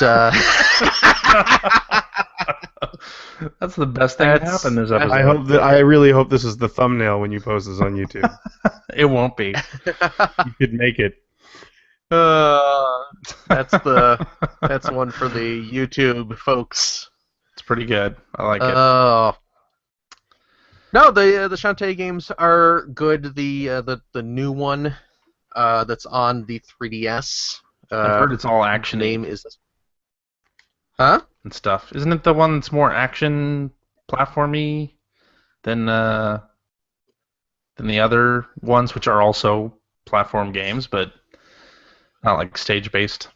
That's the best thing that That's- happened this episode. I really hope this is the thumbnail when you post this on YouTube. It won't be. You could make it. that's one for the YouTube folks. It's pretty good. I like it. Oh. No, the Shantae games are good. The new one that's on the 3DS. I've heard it's all action Name is. Huh? and stuff. Isn't it the one that's more action platformy than the other ones, which are also platform games, but not like stage based?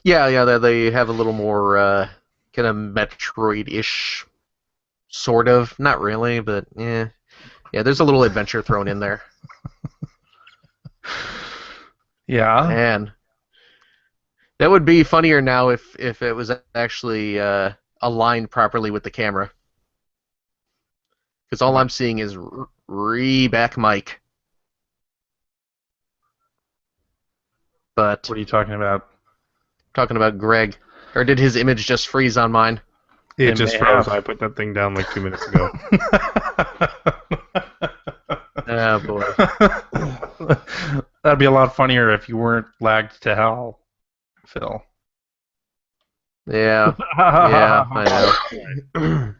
Yeah. They have a little more kind of Metroid-ish, sort of. Not really, but yeah. There's a little adventure thrown in there. Yeah. Man, that would be funnier now if it was actually aligned properly with the camera. Because all I'm seeing is Reback Mike. But What are you talking about? talking about Greg, or did his image just freeze on mine? It It just may froze. have. I put that thing down like 2 minutes ago. Oh boy. That'd be a lot funnier if you weren't lagged to hell, Phil. Yeah, I know.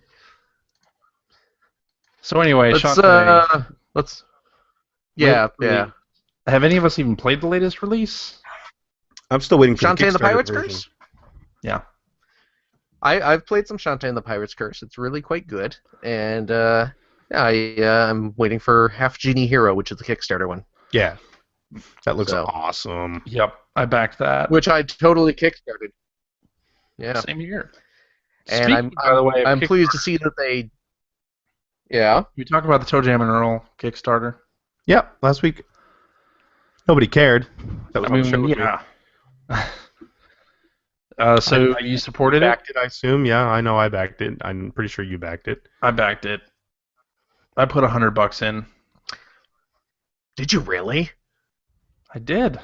So anyway, let's Shantae, let's. Yeah, Wait, yeah. have any of us even played the latest release? I'm still waiting for Shantae and the Kickstarter Pirate's version. Curse. Yeah. I've played some Shantae and the Pirate's Curse. It's really quite good, and I'm waiting for Half Genie Hero, which is the Kickstarter one, Yeah, that looks So. awesome. Yep, I backed that. which I totally kickstarted. Yeah, Same here. and Speaking, by the way, of I'm Kick- pleased to see that they. Yeah. You talk about the Toe Jam and Earl Kickstarter. Yep, last week. Nobody cared. That was I on the show mean, with me. yeah. So you supported it? Backed it, I assume. Yeah, I know I backed it. I'm pretty sure you backed it. I backed it. I put $100 in. Did you really? I did.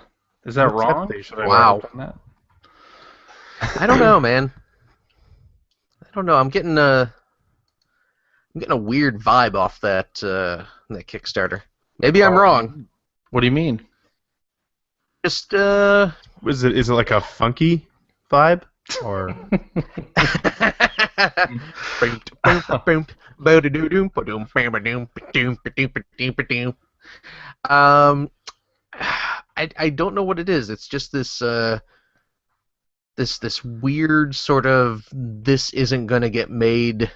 Is that What's that wrong? they- Should I Wow. have done that? I don't know, man. I don't know. I'm getting a weird vibe off that Kickstarter. Maybe I'm wrong. What do you mean? Just Is it like a funky vibe or? I don't know what it is. It's just this this weird sort of this isn't gonna get made.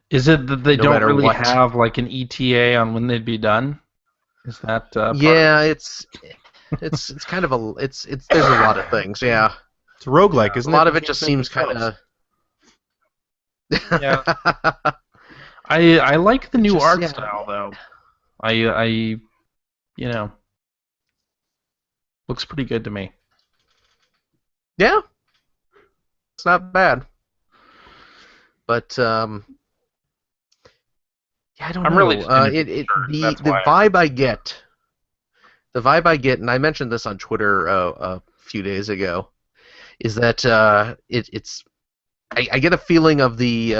Is it that they No don't matter really what. have like an ETA on when they'd be done? Is that part of it? Yeah, it's kind of a it's there's a lot of things. Yeah, It's roguelike, a isn't it? lot of it just seems kind of. Yeah. I like the new Just, art yeah. style though. I looks pretty good to me. Yeah. it's not bad. But yeah, I don't know. I'm really just into The That's why vibe I get, and I mentioned this on Twitter a few days ago, is that it's. I get a feeling of the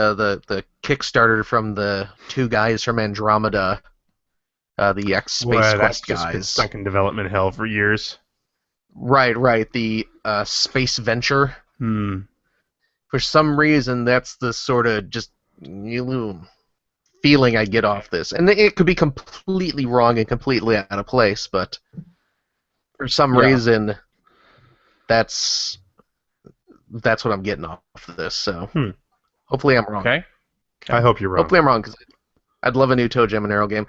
Kickstarter from the two guys from Andromeda, the ex-Space Well, Quest that's just been guys. stuck in development hell for years. Right. The Space Venture. Hmm. For some reason, that's the sort of just feeling I get off this. And it could be completely wrong and completely out of place, but for some reason, that's what I'm getting off of this. So hopefully I'm wrong. Okay. I hope you're wrong. Hopefully I'm wrong, because I'd love a new Toe Jam and Arrow game.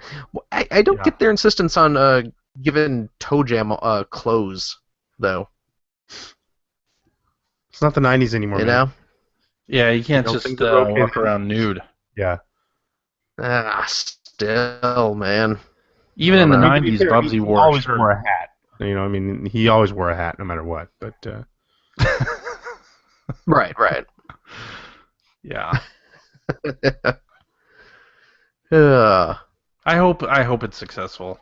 I don't get their insistence on giving Toe Jam clothes, though. It's not the 90s anymore, You man. know? Yeah, you can't don't just think they're okay walk then? around nude. Yeah. Still, man. Even in the I mean, to be 90s, fair, Bubsy he wore a always shirt. wore a hat. You know, I mean, he always wore a hat no matter what. But Right. Yeah. Uh, I hope it's successful.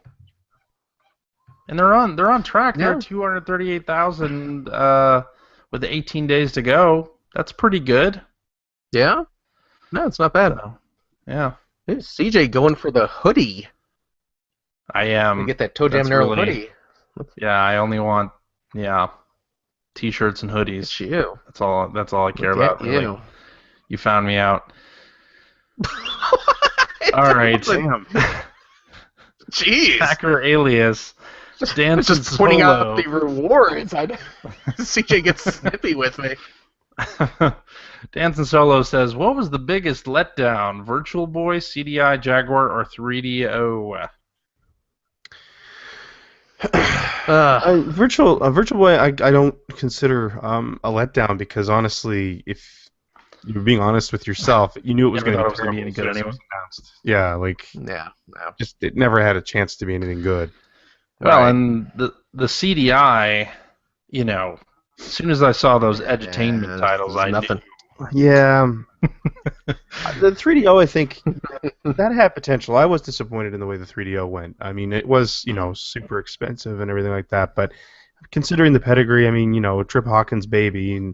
And they're on track. They're Yeah. at 238,000 with 18 days to go. That's pretty good. yeah? No, it's not bad. So, yeah, Hey, CJ going for the hoodie. I am. You get that Toe Jam that's and Arrow really- hoodie. Yeah, I only want t-shirts and hoodies. It's you. That's all I care Look about. at Really. you. You found me out. All right. damn. Jeez. Hacker Alias. Dance Just pointing out the rewards. CJ gets snippy with me. Dancing Solo says, "What was the biggest letdown? Virtual Boy, CDI, Jaguar, or 3DO?" Virtual Boy, I don't consider a letdown, because honestly, if you're being honest with yourself, you knew it was Never going thought to it was gonna be be any terrible good as soon anyway. as it was announced. Yeah, like Yeah. No. just it never had a chance to be anything good. Well, Right. and the CDI, as soon as I saw those edutainment titles, I nothing. Yeah. The 3DO, I think that had potential. I was disappointed in the way the 3DO went. I mean, it was, super expensive and everything like that, but considering the pedigree, I mean, Trip Hawkins' baby, and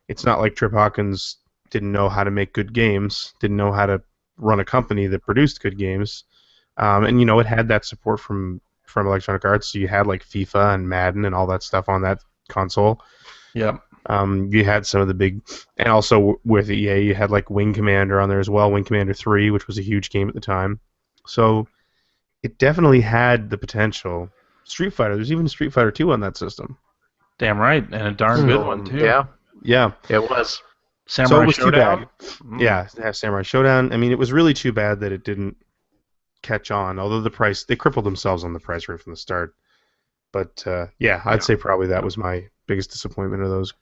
it's not like Trip Hawkins didn't know how to make good games, didn't know how to run a company that produced good games. And, it had that support from Electronic Arts, so you had, like, FIFA and Madden and all that stuff on that console. Yep. You had some of the big, and also with EA, you had like Wing Commander on there as well, Wing Commander 3, which was a huge game at the time. So it definitely had the potential. Street Fighter, there's even Street Fighter 2 on that system. Damn right, and a darn good one too. Yeah, Yeah. it was. So Samurai it was Showdown. too bad. Yeah, it has Samurai Showdown. I mean, it was really too bad that it didn't catch on, although they crippled themselves on the price right from the start. But I'd say probably that was my biggest disappointment of those.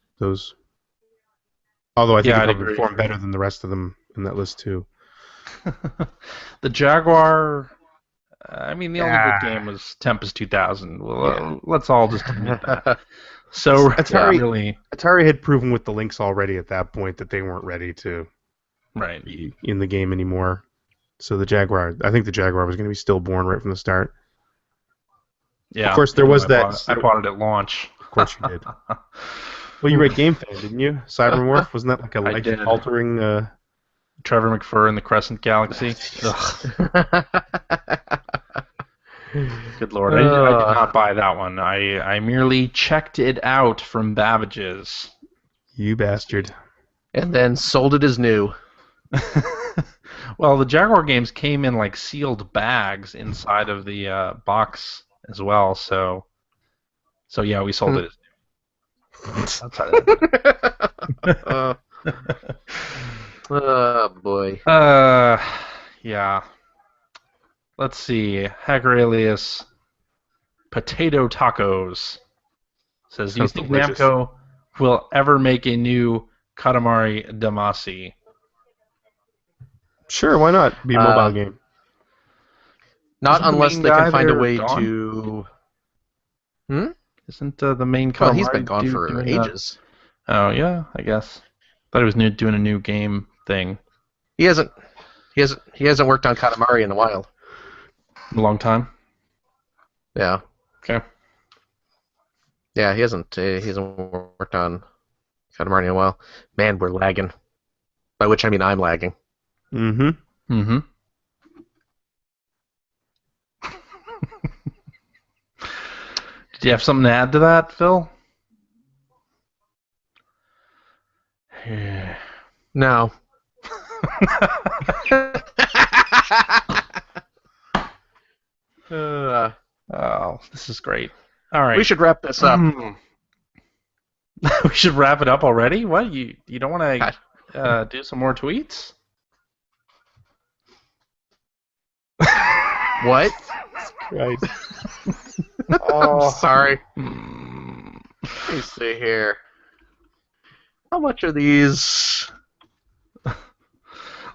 Although I think I'd it agree. performed better than the rest of them in that list too. The Jaguar. I mean, the only Ah. good game was Tempest 2000. Well, let's all just admit that. So Atari- really, Atari had proven with the Lynx already at that point that they weren't ready to right? be in the game anymore. So I think the Jaguar was going to be stillborn right from the start. Yeah. Of course, there was I bought it at launch. Of course you did. Well, you read GameFan, didn't you? Cybermorph, wasn't that like a I did. life-altering? Trevor McFur in the Crescent Galaxy. Ugh, good lord, I did not buy that one. I merely checked it out from Babbage's. You bastard. And then sold it as new. Well, the Jaguar games came in like sealed bags inside of the box as well, so yeah, we sold it. Outside of that. Oh boy. Yeah. Let's see. Hacker Alias Potato Tacos says, "Do you Sounds think delicious. Namco will ever make a new Katamari Damacy?" Sure, why not? Be a mobile game. Not Isn't the unless main they guy can find a there way gone? to. Isn't the main Katamari Well, he's been gone dude for doing that? ages. Oh yeah, I guess. Thought he was doing a new game thing. He hasn't worked on Katamari in a while. A long time. Yeah. Okay. Yeah, he hasn't worked on Katamari in a while. Man, we're lagging. By which I mean I'm lagging. Mm-hmm. Mm-hmm. Did you have something to add to that, Phil? No. Oh, this is great. All right. We should wrap this up. We should wrap it up already? What? You don't want to do some more tweets? What? Right. I'm sorry. Hmm. Let me see here. How much are these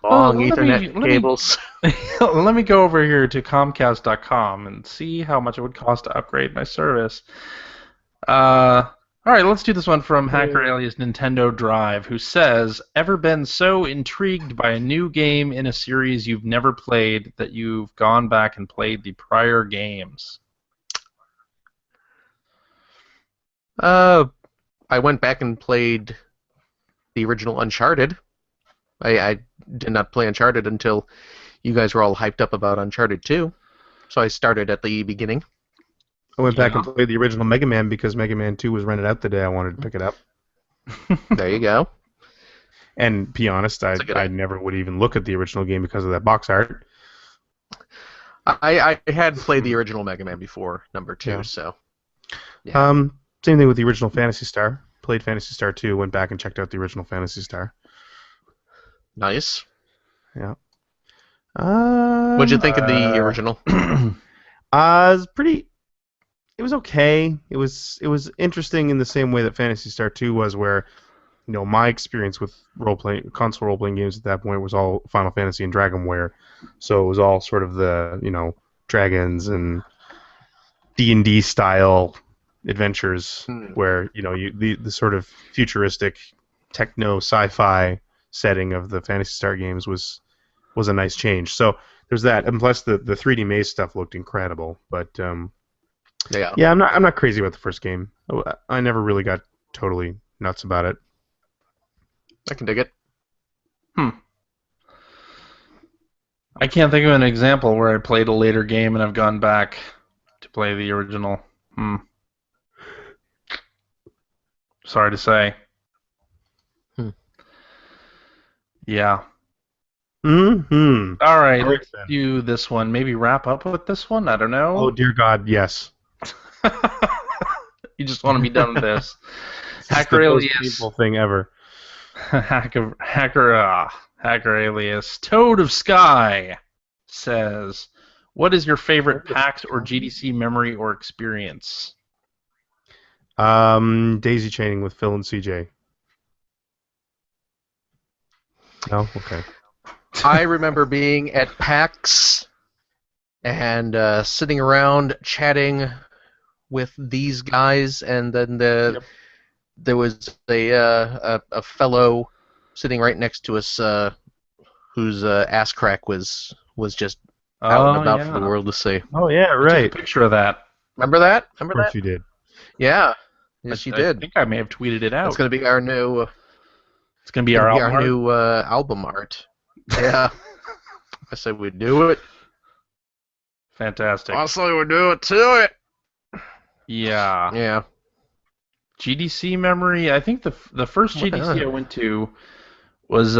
long Ethernet cables? Let me go over here to Comcast.com and see how much it would cost to upgrade my service. All right, let's do this one from Hacker Alias Nintendo Drive, who says, "Ever been so intrigued by a new game in a series you've never played that you've gone back and played the prior games?" I went back and played the original Uncharted. I did not play Uncharted until you guys were all hyped up about Uncharted 2. So I started at the beginning. I went back and played the original Mega Man because Mega Man 2 was rented out the day I wanted to pick it up. There you go. And to be honest, I never would even look at the original game because of that box art. I had played the original Mega Man before, number 2, Yeah. so... Yeah. Same thing with the original Phantasy Star. Played Phantasy Star 2, went back and checked out the original Phantasy Star. Nice. Yeah. What'd you think of the original? It was pretty. It was okay. It was interesting in the same way that Phantasy Star 2 was, where my experience with console role playing games at that point was all Final Fantasy and Dragonware, so it was all sort of the dragons and D&D style adventures where the sort of futuristic techno sci-fi setting of the Phantasy Star games was a nice change. So there's that, and plus the 3D maze stuff looked incredible. But yeah, I'm not crazy about the first game. I never really got totally nuts about it. I can dig it. I can't think of an example where I played a later game and I've gone back to play the original. Sorry to say. Yeah. Mm-hmm. All right, All right, let's do this one. Maybe wrap up with this one? I don't know. Oh, dear God, yes. You just want to be done with this. Hacker Hacker Alias. Alias. Painful thing ever. Hacker Alias. Toad of Sky says, "What is your favorite PAX or GDC memory or experience?" Daisy chaining with Phil and CJ. No? Okay. I remember being at PAX and sitting around chatting with these guys, and then there was a fellow sitting right next to us whose ass crack was just out and about for the world to see. Oh, yeah, right. Took a picture of that. Remember that? Of course you did. Yeah. Yes, you did. I think I may have tweeted it out. It's going to be our new... It's going to be our album art. New album art. Yeah. I said we'd do it. Fantastic. I said we'd do it to it. Yeah. Yeah. GDC memory. I think the first GDC I went to was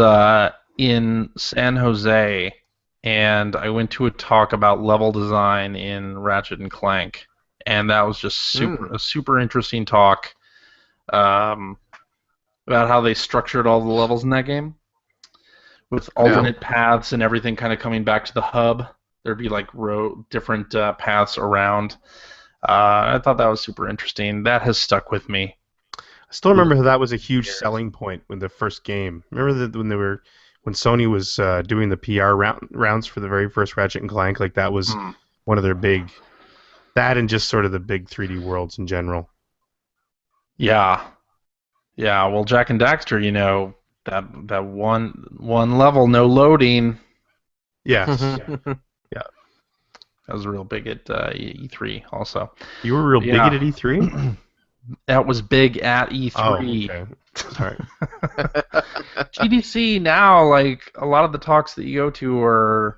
in San Jose, and I went to a talk about level design in Ratchet and Clank, and that was just a super interesting talk about how they structured all the levels in that game, with alternate paths and everything kind of coming back to the hub. There'd be like different paths around. I thought that was super interesting. That has stuck with me. I still remember how that was a huge selling point with the first game. Remember when Sony was doing the PR rounds for the very first Ratchet and Clank? Like that was one of their big. That and just sort of the big 3D worlds in general. Yeah. Yeah. Well, Jack and Daxter, that one level, no loading. Yes. That was real big at E3 also. You were real big Yeah. at E3? That was big at E3. Oh, okay. All right. GDC now, like a lot of the talks that you go to are,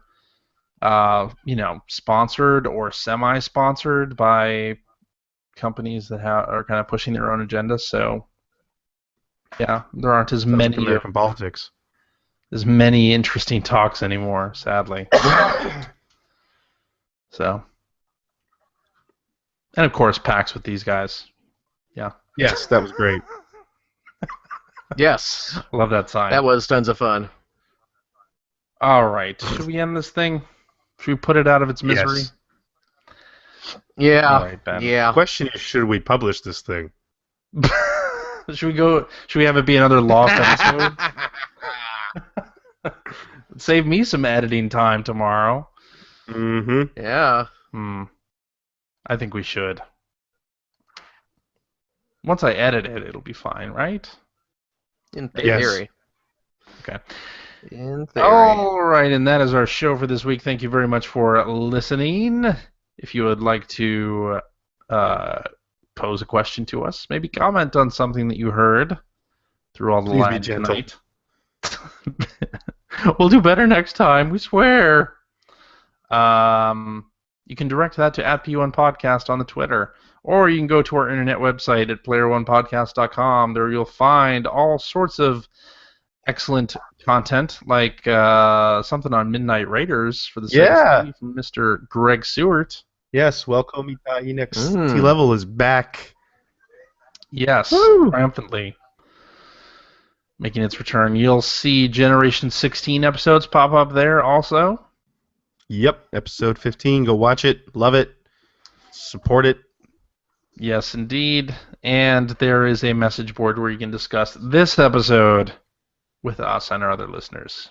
sponsored or semi-sponsored by companies that are kind of pushing their own agenda. So, yeah, there aren't as Sounds like many American politics. interesting talks anymore, sadly. So, and of course, PAX with these guys. Yeah, Yes, that was great. Yes, love that sign. that was tons of fun. All right, should we end this thing? Should we put it out of its misery? Yes. Yeah, All right, Ben. The yeah. question is, should we publish this thing? Should we have it be another lost episode? Save me some editing time tomorrow. Mm-hmm. Yeah. I think we should. Once I edit it, it'll be fine, right? In Yes. theory. Okay. In theory. All right, and that is our show for this week. Thank you very much for listening. If you would like to pose a question to us, maybe comment on something that you heard through all the Please be lines gentle. tonight. We'll do better next time, we swear. You can direct that to @P1Podcast on the Twitter, or you can go to our internet website at player1podcast.com. There you'll find all sorts of excellent content, like something on Midnight Raiders for the Yeah. CST from Mr. Greg Seward. Yes, welcome. Next T-Level is back. Yes, Woo! triumphantly making its return. You'll see Generation 16 episodes pop up there also. Yep, episode 15. Go watch it. Love it. Support it. Yes, indeed. And there is a message board where you can discuss this episode with us and our other listeners.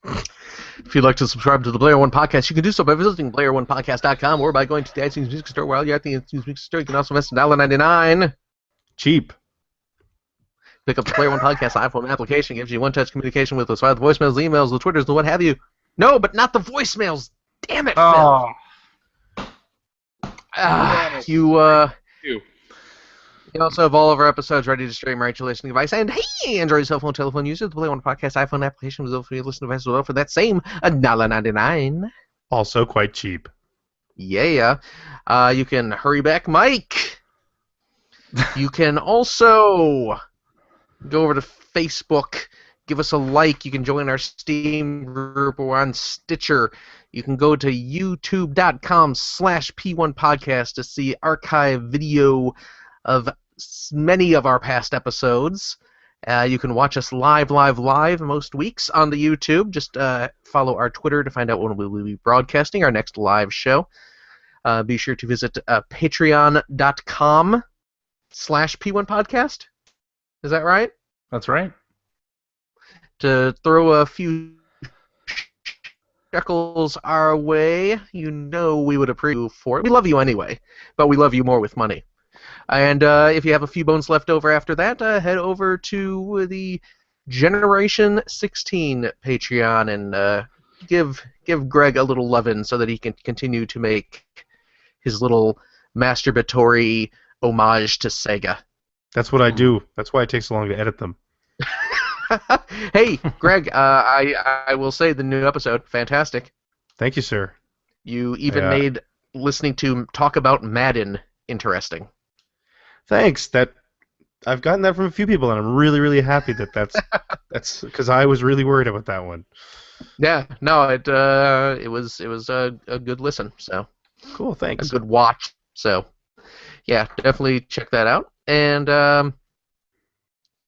If you'd like to subscribe to the Player One Podcast, you can do so by visiting player1podcast.com or by going to the iTunes Music Store. While you're at the iTunes Music Store, you can also invest $1.99. Cheap. Pick up the Player One Podcast iPhone application. Gives you one-touch communication with us via the voicemails, the emails, the Twitters, the what have you. No, but not the voicemails. Damn it, Phil. Oh, You also have all of our episodes ready to stream right to your listening device. And hey, Android cell phone, telephone users, the Play One Podcast iPhone application was for your listening device as well for that same $1.99. Also quite cheap. Yeah. You can hurry back, Mike. You can also go over to Facebook, give us a like. You can join our Steam group. We're on Stitcher. You can go to youtube.com/P1Podcast to see archive video of many of our past episodes. You can watch us live most weeks on the YouTube. Just follow our Twitter to find out when we will be broadcasting our next live show. Be sure to visit patreon.com/P1Podcast. Is that right? that's right. To throw a few shekels our way, you know we would appreciate you for it. We love you anyway, but we love you more with money. And if you have a few bones left over after that, head over to the Generation 16 Patreon and give Greg a little lovin' so that he can continue to make his little masturbatory homage to Sega. That's what I do. That's why it takes so long to edit them. Hey, Greg, I will say the new episode, fantastic. Thank you, sir. You even Yeah. made listening to talk about Madden interesting. Thanks. I've gotten that from a few people, and I'm really, really happy that's because I was really worried about that one. Yeah, no, it was a good listen, so Cool. a Thanks. good watch. So, yeah, definitely check that out. And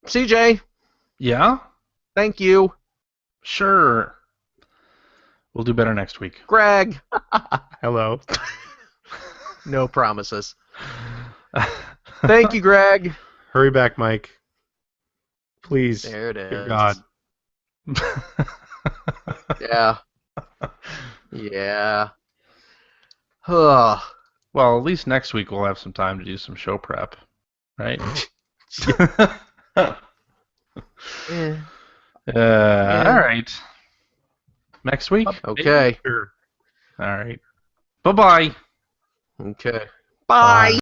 CJ, Yeah? thank you. Sure. We'll do better next week. Greg, Hello. no promises. Thank you, Greg. Hurry back, Mike. Please. There it Dear is. God. Yeah. Yeah. Ugh. Well, at least next week we'll have some time to do some show prep. right? Yeah. All right. Next week. Okay. Sure. All right. Bye-bye. Okay. Bye.